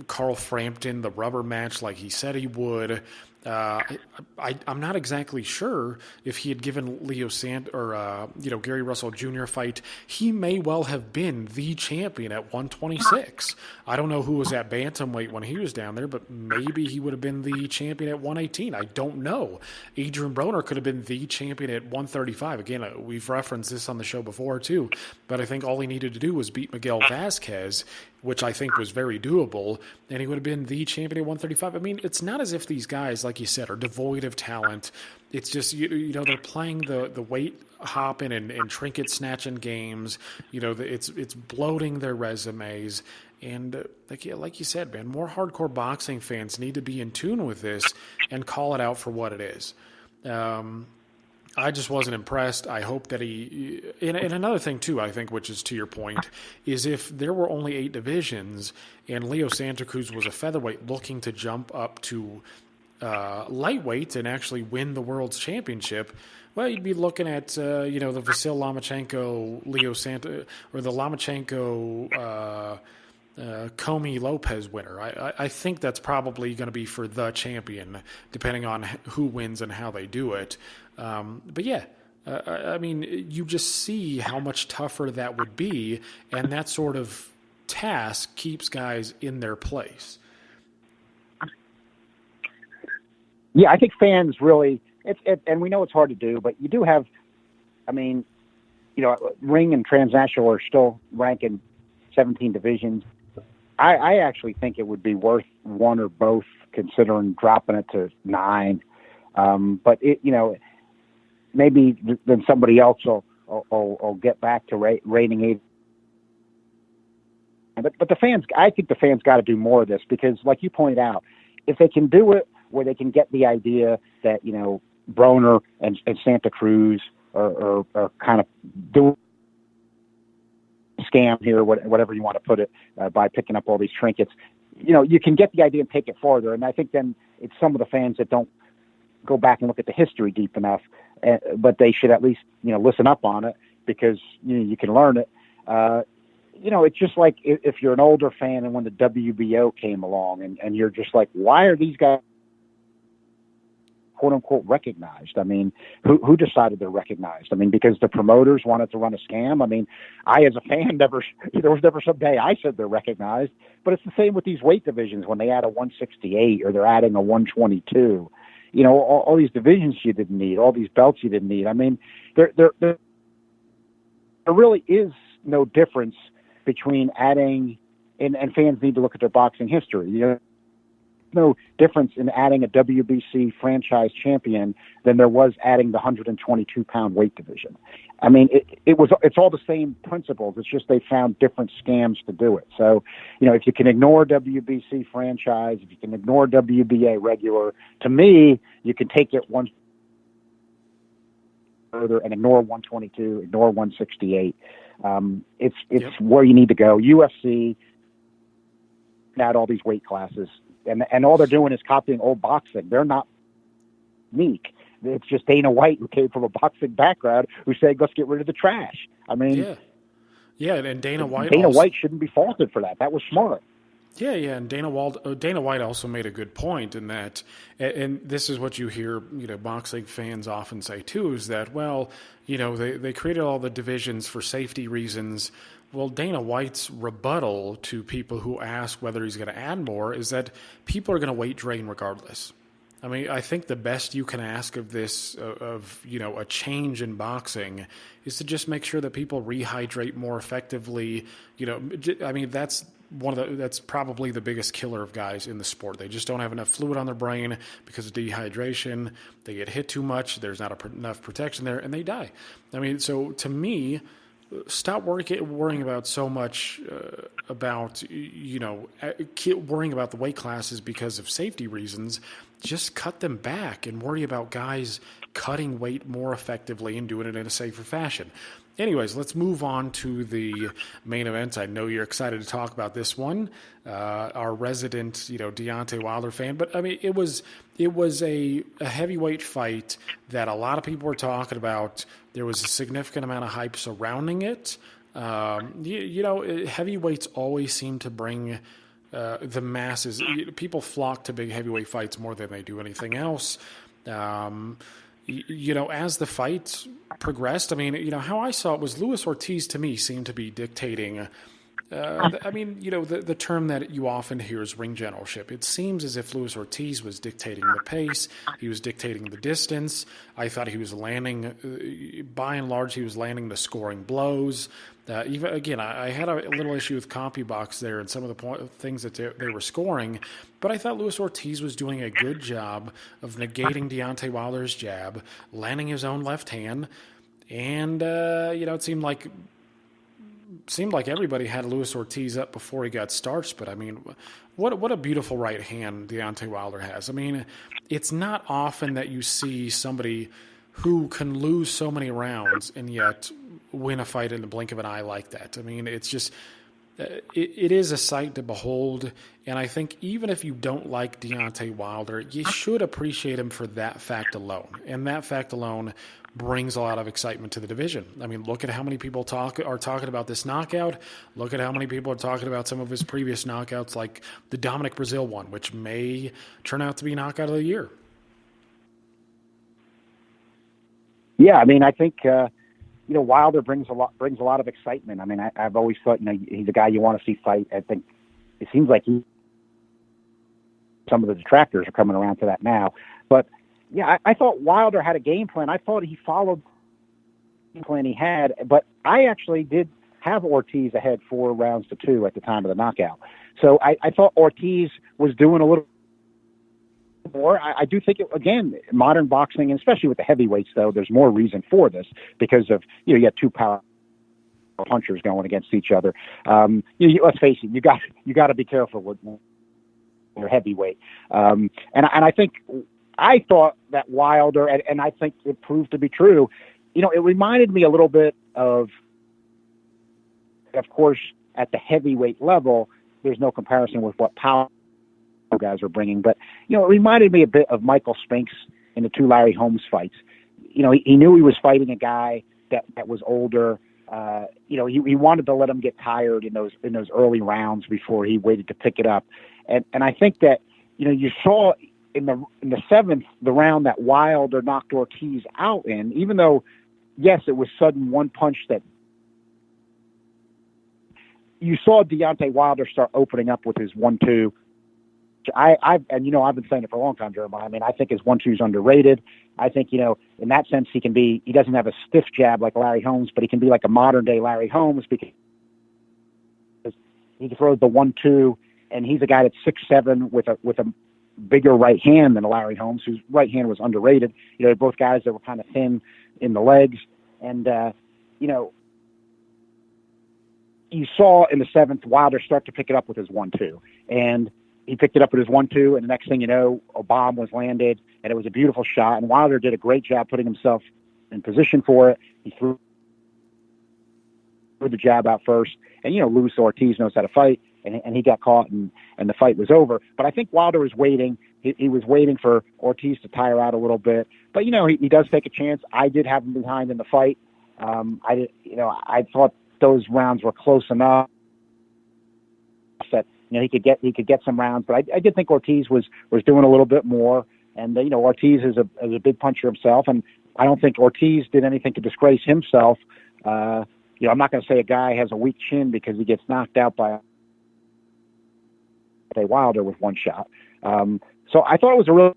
Carl Frampton the rubber match like he said he would, I'm not exactly sure if he had given Leo Gary Russell Jr. a fight, he may well have been the champion at 126. I don't know who was at bantamweight when he was down there, but maybe he would have been the champion at 118. I don't know. Adrian Broner could have been the champion at 135. Again, we've referenced this on the show before too, but I think all he needed to do was beat Miguel Vasquez, which I think was very doable, and he would have been the champion at 135. I mean, it's not as if these guys, like you said, are devoid of talent. It's just, they're playing the weight hopping and trinket snatching games. It's bloating their resumes. And like you said, man, more hardcore boxing fans need to be in tune with this and call it out for what it is. I just wasn't impressed. I hope that he. And another thing, too, I think, which is to your point, is if there were only 8 divisions and Leo Santa Cruz was a featherweight looking to jump up to lightweight and actually win the world's championship, well, you'd be looking at, the Vasil Lomachenko, Leo Santa, or the Lomachenko. Comey Lopez winner. I think that's probably going to be for the champion, depending on who wins and how they do it. But yeah, I mean, you just see how much tougher that would be, and that sort of task keeps guys in their place. Yeah, I think fans really, and we know it's hard to do, but you do have, Ring and Transnational are still ranking 17 divisions. I actually think it would be worth one or both, considering dropping it to 9. But maybe then somebody else will get back to rating 8. But I think the fans got to do more of this, because, like you pointed out, if they can do it where they can get the idea that Broner and Santa Cruz are kind of doing scam here, whatever you want to put it, by picking up all these trinkets, you can get the idea and take it farther. And I think then it's some of the fans that don't go back and look at the history deep enough, but they should at least listen up on it, because you can learn it. It's just like if you're an older fan and when the WBO came along, and you're just like, why are these guys quote unquote recognized? I mean, who decided they're recognized? I mean, because the promoters wanted to run a scam. I mean, I, as a fan, there was never some day I said they're recognized. But it's the same with these weight divisions when they add a 168 or they're adding a 122. All these divisions you didn't need, all these belts you didn't need. I mean, there really is no difference between adding, and fans need to look at their boxing history. No difference in adding a WBC franchise champion than there was adding the 122-pound weight division. I mean, it's all the same principles. It's just they found different scams to do it. So, if you can ignore WBC franchise, if you can ignore WBA regular, to me, you can take it one further and ignore 122, ignore 168. It's where you need to go. UFC, add all these weight classes. And all they're doing is copying old boxing. They're not unique. It's just Dana White, who came from a boxing background, who said, let's get rid of the trash. I mean, yeah, and Dana White shouldn't be faulted for that. That was smart. Yeah, and Dana White also made a good point in that, and this is what you hear, boxing fans often say too, is that, well, they created all the divisions for safety reasons. Well, Dana White's rebuttal to people who ask whether he's going to add more is that people are going to weight drain regardless. I mean, I think the best you can ask of this, a change in boxing, is to just make sure that people rehydrate more effectively. I mean, that's probably the biggest killer of guys in the sport. They just don't have enough fluid on their brain because of dehydration. They get hit too much. There's not enough protection there, and they die. I mean, so to me, stop worrying about so much worrying about the weight classes because of safety reasons. Just cut them back and worry about guys cutting weight more effectively and doing it in a safer fashion. Anyways, let's move on to the main event. I know you're excited to talk about this one. Our resident, Deontay Wilder fan, but I mean, it was a heavyweight fight that a lot of people were talking about. There was a significant amount of hype surrounding it. Heavyweights always seem to bring the masses. People flock to big heavyweight fights more than they do anything else. As the fight progressed, I mean, how I saw it was Luis Ortiz, to me, seemed to be dictating. The term that you often hear is ring generalship. It seems as if Luis Ortiz was dictating the pace. He was dictating the distance. I thought he was landing, by and large, he was landing the scoring blows. I had a little issue with CompuBox there and some of the things that they were scoring, but I thought Luis Ortiz was doing a good job of negating Deontay Wilder's jab, landing his own left hand, and it seemed like everybody had Luis Ortiz up before he got starched. But I mean, what a beautiful right hand Deontay Wilder has. I mean, it's not often that you see somebody who can lose so many rounds and yet win a fight in the blink of an eye like that. I mean, it's just it is a sight to behold, and I think even if you don't like Deontay Wilder, you should appreciate him for that fact alone, and that fact alone brings a lot of excitement to the division. I mean, look at how many people are talking about this knockout. Look at how many people are talking about some of his previous knockouts, like the Dominic Brazil one, which may turn out to be knockout of the year. Yeah, I mean, I think Wilder brings a lot of excitement. I mean, I've always thought he's a guy you want to see fight. I think it seems like some of the detractors are coming around to that now, but yeah, I thought Wilder had a game plan. I thought he followed the game plan he had, but I actually did have Ortiz ahead 4-2 at the time of the knockout. So I thought Ortiz was doing a little more. I do think, again, modern boxing, and especially with the heavyweights, though, there's more reason for this because of, you have two power punchers going against each other. Let's face it, you got to be careful with your heavyweight. And I think I thought that Wilder, and I think it proved to be true, it reminded me a little bit of course, at the heavyweight level, there's no comparison with what power guys are bringing, but, it reminded me a bit of Michael Spinks in the two Larry Holmes fights. He knew he was fighting a guy that was older. He wanted to let him get tired in those early rounds before he waited to pick it up. And I think that, you saw in the seventh, the round that Wilder knocked Ortiz out in, even though, yes, it was sudden one punch that you saw Deontay Wilder start opening up with his 1-2. I've been saying it for a long time, Jeremiah. I mean, I think his 1-2 is underrated. I think, in that sense, he doesn't have a stiff jab like Larry Holmes, but he can be like a modern day Larry Holmes because he can throw the 1-2, and he's a guy that's 6'7" with a bigger right hand than Larry Holmes, whose right hand was underrated. Both guys that were kind of thin in the legs. And, you saw in the seventh, Wilder start to pick it up with his 1-2. And he picked it up with his 1-2, and the next thing you know, a bomb was landed, and it was a beautiful shot. And Wilder did a great job putting himself in position for it. He threw the jab out first. And, Luis Ortiz knows how to fight. And he got caught, and the fight was over. But I think Wilder was waiting. He was waiting for Ortiz to tire out a little bit. But, he does take a chance. I did have him behind in the fight. I thought those rounds were close enough that, he could get some rounds. But I did think Ortiz was doing a little bit more. And, Ortiz is a big puncher himself. And I don't think Ortiz did anything to disgrace himself. I'm not going to say a guy has a weak chin because he gets knocked out by Wilder with one shot. So I thought it was a real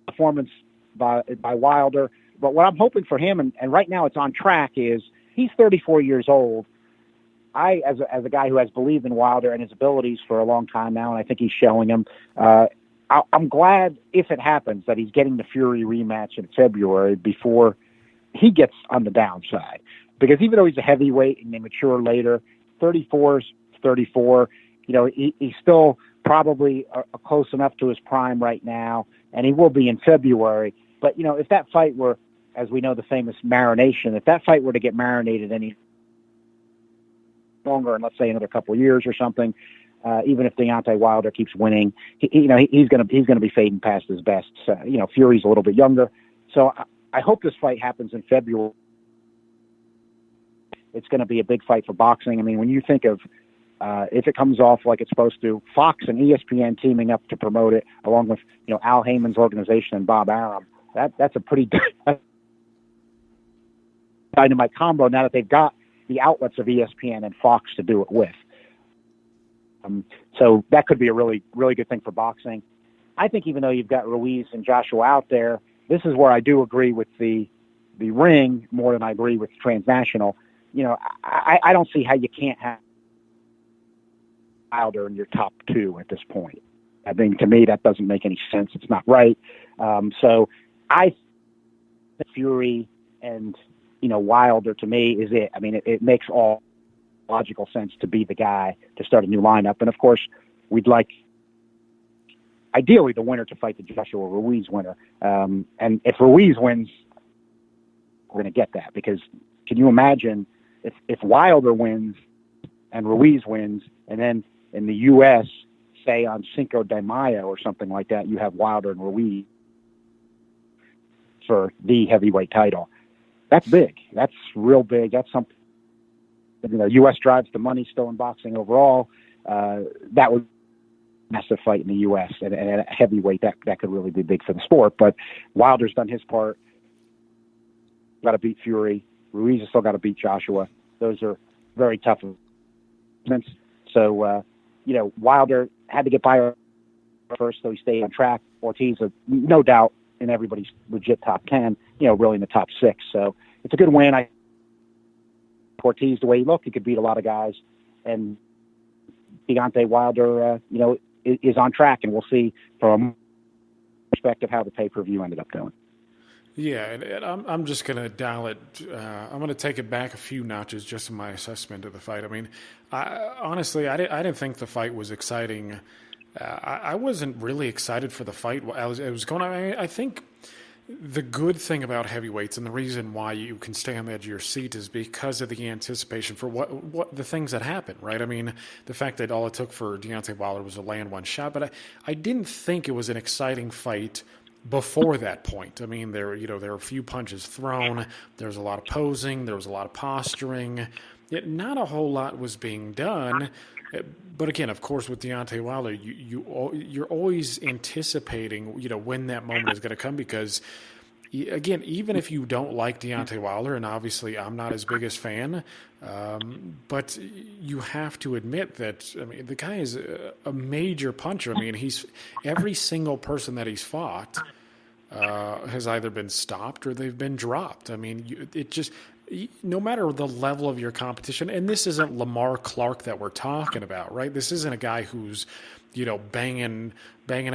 performance by Wilder. But what I'm hoping for him, and right now it's on track, is he's 34 years old. I, as a guy who has believed in Wilder and his abilities for a long time now, and I think he's showing them, I'm glad, if it happens, that he's getting the Fury rematch in February before he gets on the downside. Because even though he's a heavyweight and they mature later, 34 is 34. He's still probably close enough to his prime right now, and he will be in February. But, if that fight were, as we know, the famous marination, if that fight were to get marinated any longer, and let's say another couple of years or something, even if Deontay Wilder keeps winning, he's going to be fading past his best. Fury's a little bit younger. So I hope this fight happens in February. It's going to be a big fight for boxing. I mean, when you think of if it comes off like it's supposed to, Fox and ESPN teaming up to promote it, along with Al Heyman's organization and Bob Arum, that's a pretty dynamite combo. Now that they've got the outlets of ESPN and Fox to do it with, so that could be a really, really good thing for boxing. I think even though you've got Ruiz and Joshua out there, this is where I do agree with the ring more than I agree with transnational. I don't see how you can't have Wilder in your top two at this point. I mean, to me, that doesn't make any sense. It's not right. So I think Fury and, Wilder, to me, is it. I mean, it makes all logical sense to be the guy to start a new lineup. And, of course, we'd like, ideally, the winner to fight the Joshua Ruiz winner. And if Ruiz wins, we're going to get that, because can you imagine if Wilder wins and Ruiz wins, and then in the U.S., say on Cinco de Mayo or something like that, you have Wilder and Ruiz for the heavyweight title. That's big. That's real big. That's something. U.S. drives the money still in boxing overall. That would be a massive fight in the U.S. and at a heavyweight, that could really be big for the sport. But Wilder's done his part. Got to beat Fury. Ruiz has still got to beat Joshua. Those are very tough events. So, Wilder had to get by first, so he stayed on track. Ortiz, no doubt, in everybody's legit top 10, really in the top 6. So it's a good win. Ortiz, the way he looked, he could beat a lot of guys. And Deontay Wilder, is on track, and we'll see from a perspective how the pay-per-view ended up going. Yeah, and I'm just going to dial it. I'm going to take it back a few notches just in my assessment of the fight. I mean, honestly, I didn't think the fight was exciting. I wasn't really excited for the fight. It was going on. I think the good thing about heavyweights and the reason why you can stay on the edge of your seat is because of the anticipation for what the things that happen, right? I mean, the fact that all it took for Deontay Wilder was to land one shot, but I didn't think it was an exciting fight before that point. I mean, there were a few punches thrown, there was a lot of posing, there was a lot of posturing, yet not a whole lot was being done. But again, of course, with Deontay Wilder, you're always anticipating, when that moment is going to come, because again, even if you don't like Deontay Wilder, and obviously I'm not his biggest fan, but you have to admit that, I mean, the guy is a major puncher. I mean, every single person that he's fought has either been stopped or they've been dropped. I mean, no matter the level of your competition, and this isn't Lamar Clark that we're talking about, right? This isn't a guy who's, banging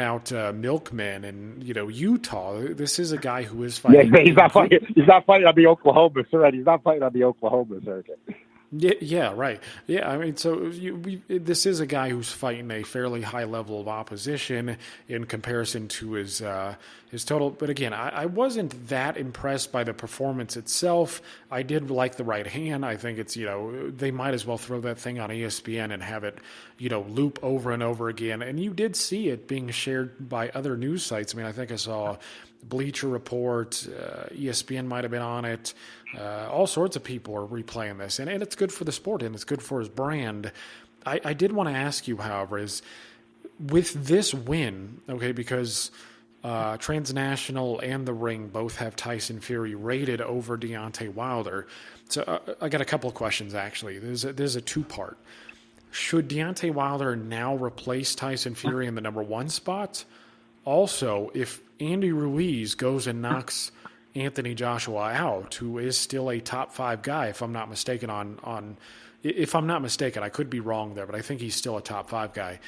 out milkmen in, Utah. This is a guy who is fighting. Yeah, he's not fighting on the Oklahoma circuit. He's not fighting on the Oklahoma circuit. Yeah, right. Yeah, I mean, so this is a guy who's fighting a fairly high level of opposition in comparison to his total. But again, I wasn't that impressed by the performance itself. I did like the right hand. I think it's, they might as well throw that thing on ESPN and have it, loop over and over again. And you did see it being shared by other news sites. I mean, I think I saw Bleacher Report, ESPN might have been on it. All sorts of people are replaying this, and it's good for the sport, and it's good for his brand. I did want to ask you, however, is with this win, okay, because Transnational and The Ring both have Tyson Fury rated over Deontay Wilder. So I got a couple of questions, actually. There's a two-part. Should Deontay Wilder now replace Tyson Fury in the number 1 spot? Also, if Andy Ruiz goes and knocks Anthony Joshua out, who is still a top 5 guy, if I'm not mistaken, if I'm not mistaken, I could be wrong there, but I think he's still a top 5 guy.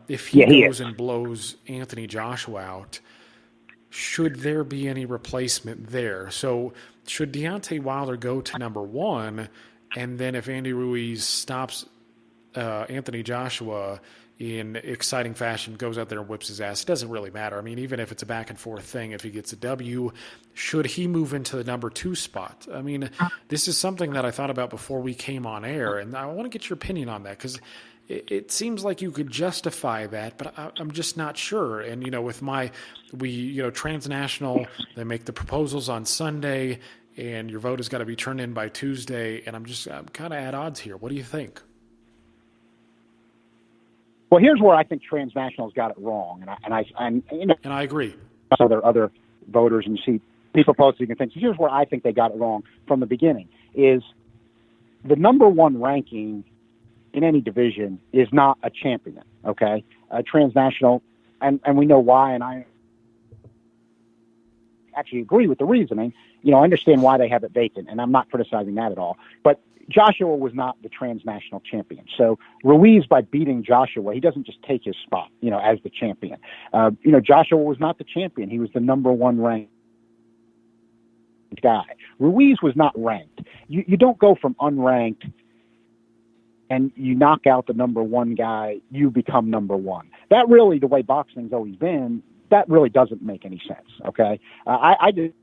If he goes and blows Anthony Joshua out, should there be any replacement there? So should Deontay Wilder go to number 1, and then if Andy Ruiz stops Anthony Joshua in exciting fashion, goes out there and whips his ass, it doesn't really matter. I mean, even if it's a back and forth thing, if he gets a W, should he move into the number 2 spot? I mean, this is something that I thought about before we came on air, and I want to get your opinion on that, because it seems like you could justify that, but I'm just not sure. And, with Transnational, they make the proposals on Sunday, and your vote has got to be turned in by Tuesday, and I'm kind of at odds here. What do you think? Well, here's where I think Transnational's got it wrong, and I agree. So there are other voters, and you see people posting and things. Here's where I think they got it wrong from the beginning: is the number 1 ranking in any division is not a champion. Okay, Transnational, and we know why, and I actually agree with the reasoning. I understand why they have it vacant, and I'm not criticizing that at all. But Joshua was not the Transnational champion. So Ruiz, by beating Joshua, he doesn't just take his spot, as the champion. Joshua was not the champion. He was the number 1 ranked guy. Ruiz was not ranked. You don't go from unranked and you knock out the number 1 guy, you become number 1. That really, the way boxing's always been, that really doesn't make any sense. Okay. I did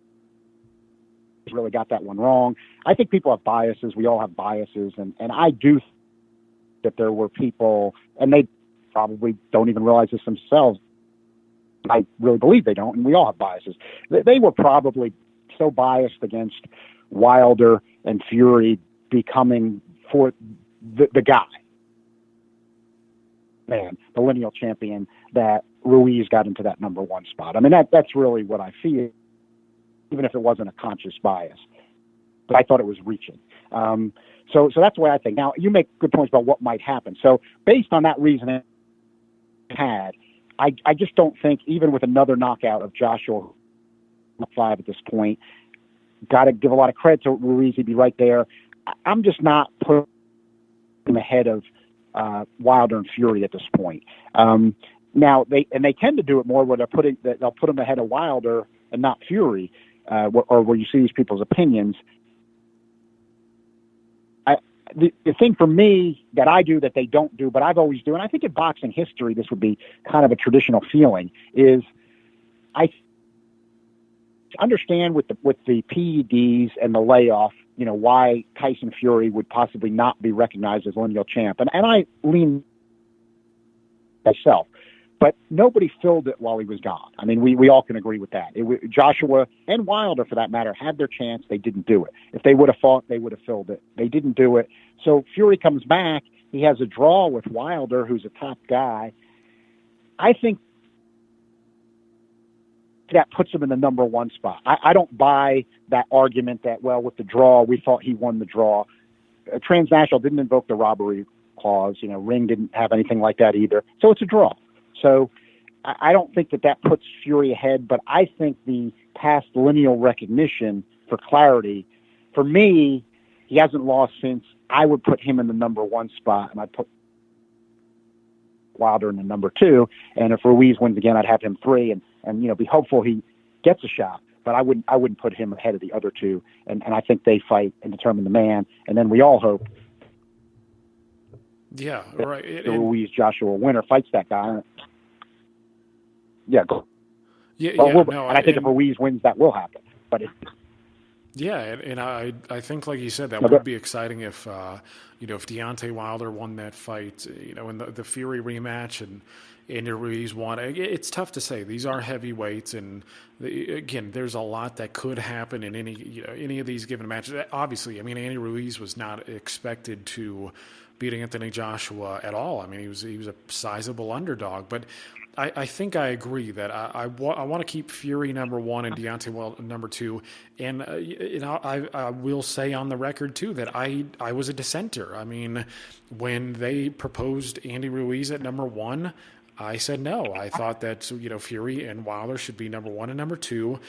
really got that one wrong. I think people have biases. We all have biases. And I do think that there were people, and they probably don't even realize this themselves. I really believe they don't, and we all have biases. They were probably so biased against Wilder and Fury becoming for the guy, man, the lineal champion, that Ruiz got into that number one spot. I mean, that's really what I feel, even if it wasn't a conscious bias. But I thought it was reaching. So that's the way I think. Now, you make good points about what might happen. So based on that reasoning I just don't think, even with another knockout of Joshua, 5 at this point, got to give a lot of credit to Ruiz. He'd be right there. I'm just not putting him ahead of Wilder and Fury at this point. Now they tend to do it more where they'll put him ahead of Wilder and not Fury, or where you see these people's opinions. The thing for me that I do that they don't do, but I've always do, and I think in boxing history this would be kind of a traditional feeling, is I understand with the PEDs and the layoff, why Tyson Fury would possibly not be recognized as lineal champ, and I lean myself. But nobody filled it while he was gone. I mean, we all can agree with that. Joshua and Wilder, for that matter, had their chance. They didn't do it. If they would have fought, they would have filled it. They didn't do it. So Fury comes back. He has a draw with Wilder, who's a top guy. I think that puts him in the number one spot. I don't buy that argument that, well, with the draw, we thought he won the draw. Transnational didn't invoke the robbery clause. Ring didn't have anything like that either. So it's a draw. So I don't think that puts Fury ahead, but I think the past lineal recognition for clarity, for me, he hasn't lost since. I would put him in the number one spot, and I'd put Wilder in the number two. And if Ruiz wins again, I'd have him 3, and be hopeful he gets a shot. But I wouldn't put him ahead of the other two. And I think they fight and determine the man. And then we all hope. Yeah, right. The Ruiz Joshua winner fights that guy. Yeah, go. Yeah, and I think if Ruiz wins, that will happen. But and I think, like you said, that would be exciting if if Deontay Wilder won that fight, in the Fury rematch, and Andy Ruiz won. It's tough to say. These are heavyweights, and again, there's a lot that could happen in any of these given matches. Obviously, I mean, Andy Ruiz was not expected to beat Anthony Joshua at all. I mean, he was a sizable underdog, but I think I agree that I want to keep Fury number one and Deontay number two. And I will say on the record, too, that I was a dissenter. I mean, when they proposed Andy Ruiz at number one, I said no. I thought that Fury and Wilder should be number one and number two.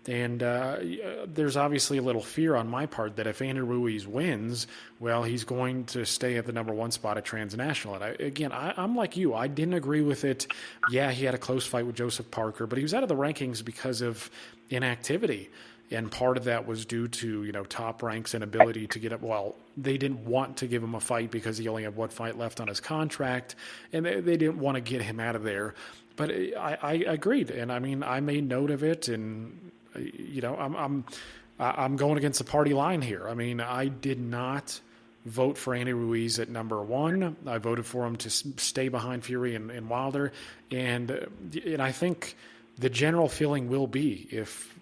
And there's obviously a little fear on my part that if Andy Ruiz wins, well, he's going to stay at the number one spot at Transnational. And I'm like you. I didn't agree with it. Yeah, he had a close fight with Joseph Parker, but he was out of the rankings because of inactivity. And part of that was due to, Top Rank's inability to get up. Well, they didn't want to give him a fight because he only had one fight left on his contract, and they didn't want to get him out of there. But I agreed, and I mean, I made note of it, and I'm going against the party line here. I mean, I did not vote for Andy Ruiz at number one. I voted for him to stay behind Fury and Wilder, and I think the general feeling will be if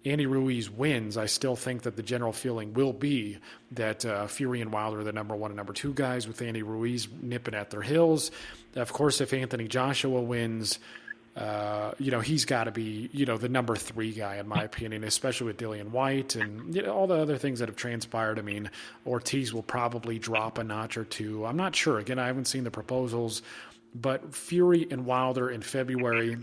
Andy Ruiz wins, I still think that the general feeling will be that Fury and Wilder are the number one and number two guys, with Andy Ruiz nipping at their heels. Of course, if Anthony Joshua wins, he's got to be, the number three guy, in my opinion, especially with Dillian White and all the other things that have transpired. I mean, Ortiz will probably drop a notch or two. I'm not sure. Again, I haven't seen the proposals, but Fury and Wilder in February,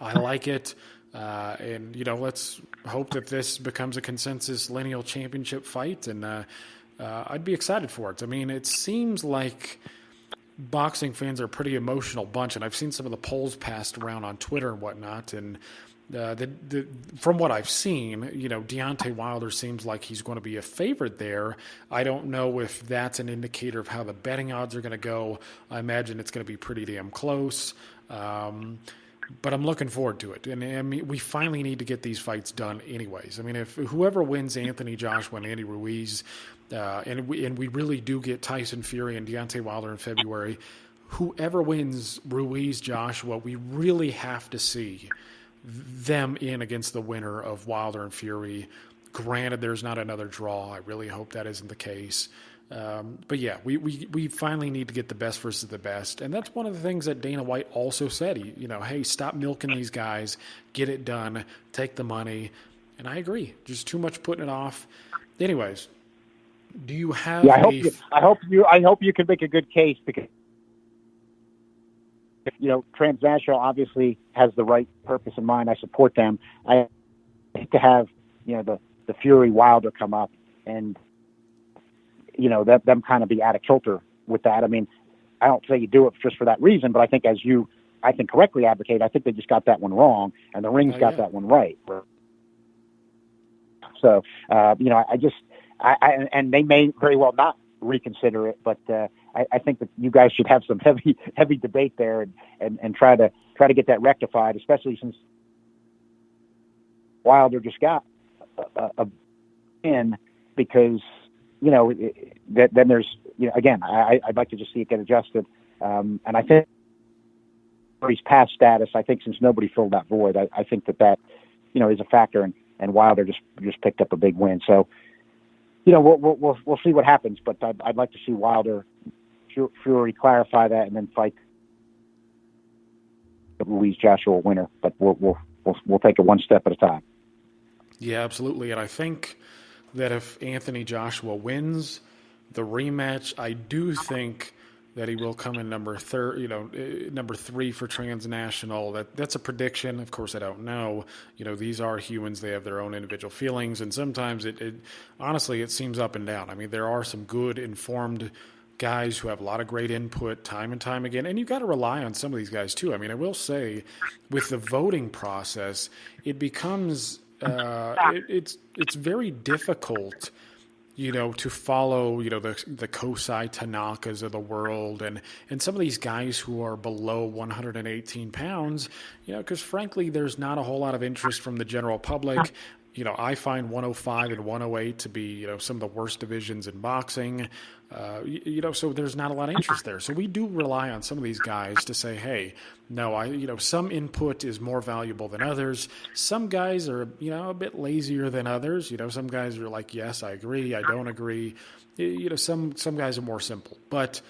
I like it. And let's hope that this becomes a consensus lineal championship fight. And I'd be excited for it. I mean, it seems like boxing fans are a pretty emotional bunch, and I've seen some of the polls passed around on Twitter and whatnot, and from what I've seen, Deontay Wilder seems like he's going to be a favorite there. I don't know if that's an indicator of how the betting odds are going to go. I imagine it's going to be pretty damn close. But I'm looking forward to it. And I mean, we finally need to get these fights done anyways. I mean, if whoever wins Anthony Joshua and Andy Ruiz, and we really do get Tyson Fury and Deontay Wilder in February, whoever wins Ruiz Joshua, we really have to see them in against the winner of Wilder and Fury. Granted, there's not another draw. I really hope that isn't the case. But yeah, we finally need to get the best versus the best. And that's one of the things that Dana White also said. Hey, stop milking these guys, get it done, take the money. And I agree. Just too much putting it off. Anyways, do you have I hope you can make a good case, because Transnational obviously has the right purpose in mind. I support them. I hate to have, the Fury Wilder come up and them kind of be out of kilter with that. I mean, I don't say you do it just for that reason, but I think as you, correctly advocate, I think they just got that one wrong, and the ring's got that one right. So, and they may very well not reconsider it, but I think that you guys should have some heavy debate there and try to get that rectified, especially since Wilder just got a win, because then there's, again, I'd like to just see it get adjusted. And I think he's past status. I think since nobody filled that void, I think that is a factor, and Wilder just picked up a big win. So, we'll see what happens, but I'd like to see Wilder Fury clarify that and then fight the Ruiz Joshua winner. But we'll take it one step at a time. Yeah, absolutely. And I think that if Anthony Joshua wins the rematch, I do think that he will come in number 3 for Transnational. That's a prediction. Of course, I don't know. These are humans; they have their own individual feelings, and sometimes it honestly it seems up and down. I mean, there are some good, informed guys who have a lot of great input time and time again, and you've got to rely on some of these guys too. I mean, I will say, with the voting process, it becomes it's very difficult, to follow, the Kosai Tanakas of the world and some of these guys who are below 118 pounds, because frankly, there's not a whole lot of interest from the general public. I find 105 and 108 to be, some of the worst divisions in boxing. So there's not a lot of interest there. So we do rely on some of these guys to say, hey, no, some input is more valuable than others. Some guys are, a bit lazier than others. Some guys are like, yes, I agree, I don't agree. Some guys are more simple. But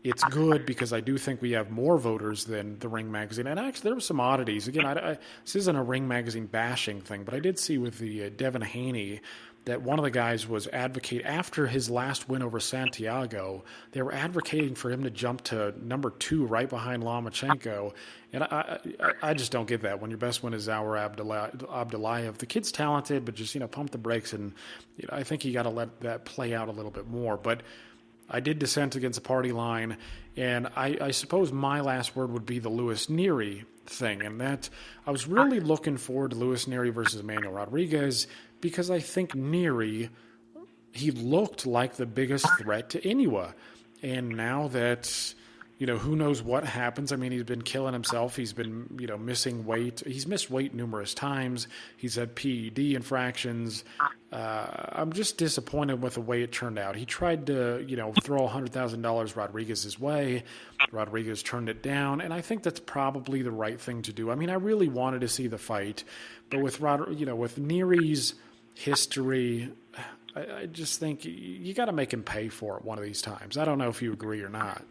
it's good because I do think we have more voters than the Ring Magazine. And actually, there were some oddities. Again, this isn't a Ring Magazine bashing thing, but I did see with the Devin Haney that one of the guys was advocating, after his last win over Santiago, they were advocating for him to jump to number 2 right behind Lomachenko. And I just don't get that when your best win is Zaur Abdullayev. The kid's talented, but just, pump the brakes. And I think you got to let that play out a little bit more. But I did dissent against the party line, and I suppose my last word would be the Luis Nery thing, and that I was really looking forward to Luis Nery versus Emmanuel Rodriguez, because I think Nery, he looked like the biggest threat to Inoue. And now that, who knows what happens. I mean, he's been killing himself. He's been, missing weight. He's missed weight numerous times. He's had PED infractions. I'm just disappointed with the way it turned out. He tried to, throw $100,000 Rodriguez's way. Rodriguez turned it down, and I think that's probably the right thing to do. I mean, I really wanted to see the fight, but with with Nery's history, I just think you got to make him pay for it one of these times. I don't know if you agree or not.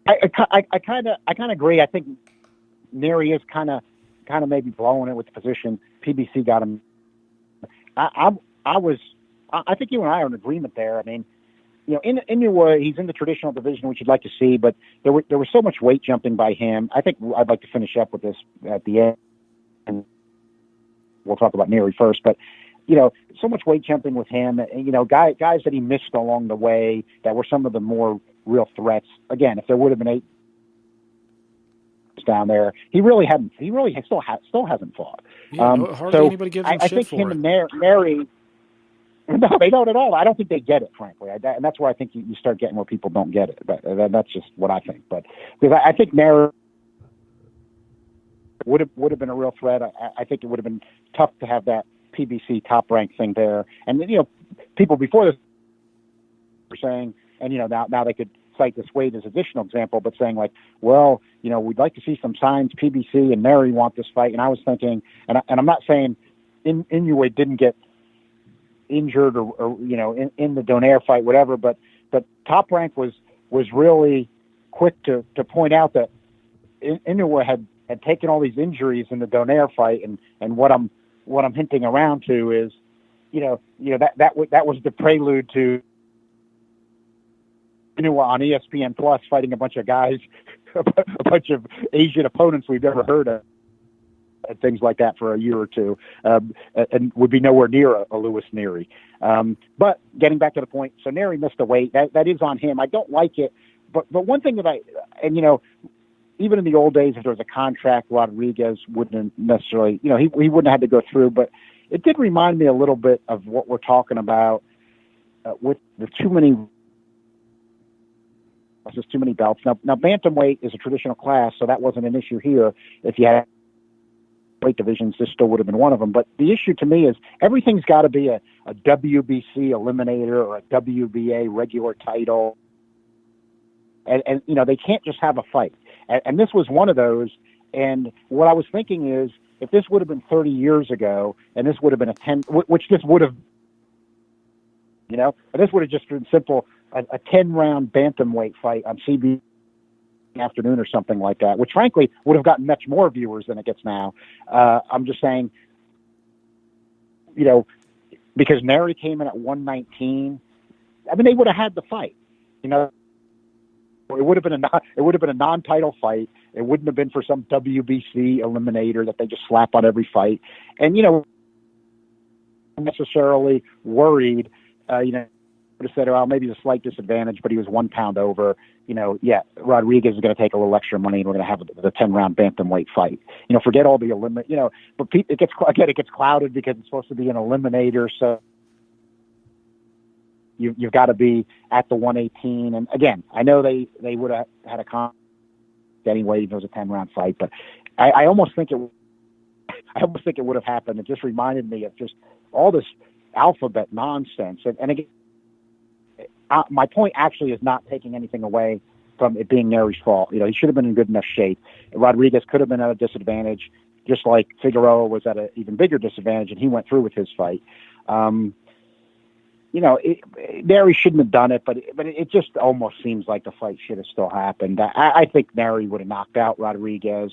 I kind of agree. I think Nery is kind of maybe blowing it with the position. PBC got him. I think you and I are in agreement there. I mean, Inoue, he's in the traditional division, which you'd like to see, but there was so much weight jumping by him. I think I'd like to finish up with this at the end, and we'll talk about Nery first. But so much weight jumping with him. Guys that he missed along the way that were some of the more real threats. Again, if there would have been 8 down there, he still hasn't fought. Yeah, hardly anybody gives him shit I think for him it. and Nery, No, they don't at all. I don't think they get it, frankly, and that's where I think you start getting where people don't get it. But that's just what I think. But because I think Nair would have been a real threat. I think it would have been tough to have that PBC top rank thing there. And people before this were saying, and now they could cite this Wade as additional example, but saying like, well, we'd like to see some signs PBC and Mary want this fight. And I was thinking, and I'm not saying Inoue didn't get injured or in the Donaire fight, whatever, but Top Rank was really quick to point out that Inoue had taken all these injuries in the Donaire fight, and what I'm hinting around to is, that was the prelude to Inoue on ESPN Plus fighting a bunch of guys, a bunch of Asian opponents we've never heard of, and things like that for a year or two, and would be nowhere near a Louis Neary. But getting back to the point, so Neary missed the weight. That is on him. I don't like it, but one thing that even in the old days, if there was a contract, Rodriguez wouldn't necessarily, he wouldn't have had to go through. But it did remind me a little bit of what we're talking about with the too many belts. Now bantamweight is a traditional class, so that wasn't an issue here. If you had weight divisions, this still would have been one of them. But the issue to me is everything's got to be a WBC eliminator or a WBA regular title. And they can't just have a fight. And this was one of those. And what I was thinking is, if this would have been 30 years ago, and this would have been a 10, which this would have, this would have just been simple, a 10-round bantamweight fight on CBS afternoon or something like that, which frankly would have gotten much more viewers than it gets now. I'm just saying, because Neri came in at 119, they would have had the fight, It would have been a non-title fight. It wouldn't have been for some WBC eliminator that they just slap on every fight. And necessarily worried. Would have said, "Oh, maybe it's a slight disadvantage," but he was 1 pound over. Rodriguez is going to take a little extra money, and we're going to have the 10-round bantamweight fight. Forget all the But it gets clouded because it's supposed to be an eliminator, so. You've got to be at the 118. And again, I know they would have had a con anyway if it was a 10-round fight, but I almost think it would have happened. It just reminded me of just all this alphabet nonsense. And again, my point actually is not taking anything away from it being Neri's fault. He should have been in good enough shape. Rodriguez could have been at a disadvantage, just like Figueroa was at an even bigger disadvantage, and he went through with his fight. Neri shouldn't have done it, but it just almost seems like the fight should have still happened. I think Neri would have knocked out Rodriguez.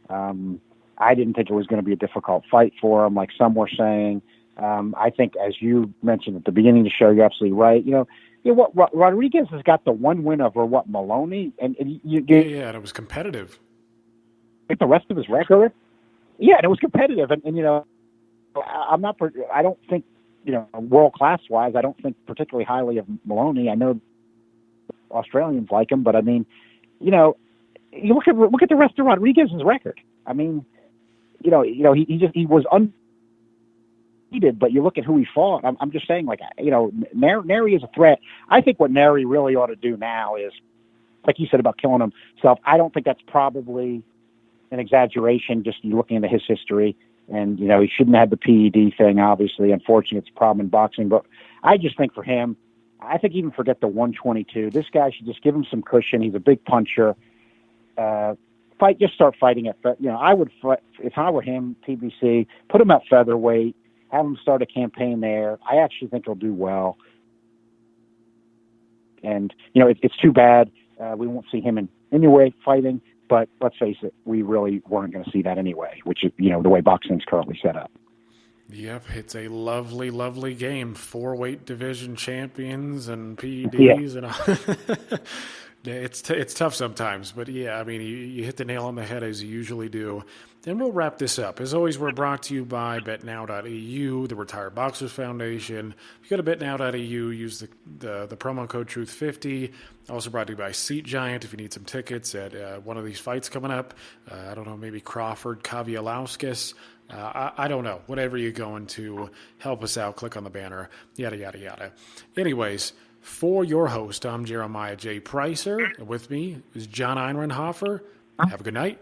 I didn't think it was going to be a difficult fight for him, like some were saying. I think, as you mentioned at the beginning of the show, you're absolutely right. Rodriguez has got the one win over Maloney, and and it was competitive. The rest of his record, and it was competitive, and I don't think. World class wise, I don't think particularly highly of Maloney. I know Australians like him, but you look at the rest of Rodriguez's record. He was undefeated, but you look at who he fought. I'm just saying, Neri is a threat. I think what Neri really ought to do now is, like you said about killing himself. I don't think that's probably an exaggeration. Just looking into his history. And, he shouldn't have the PED thing, obviously. Unfortunately, it's a problem in boxing. But I just think for him, I think even forget the 122. This guy should just give him some cushion. He's a big puncher. Just start fighting at, I would, if I were him, PBC, put him at featherweight, have him start a campaign there. I actually think he'll do well. And, it's too bad we won't see him in Inoue fighting. But let's face it, we really weren't going to see that anyway, which is, the way boxing's currently set up. Yep, it's a lovely, lovely game. 4 weight division champions and PEDs and all. It's tough sometimes, but yeah, I mean, you hit the nail on the head as you usually do. And we'll wrap this up. As always, we're brought to you by BetNow.eu, the Retired Boxers Foundation. If you go to BetNow.eu, use the promo code Truth50. Also brought to you by Seat Giant if you need some tickets at one of these fights coming up. I don't know, maybe Crawford, Kavialauskas. I don't know. Whatever you're going to help us out, click on the banner, yada, yada, yada. Anyways, for your host, I'm Jeremiah J. Pricer. And with me is John Einrenhofer. Have a good night.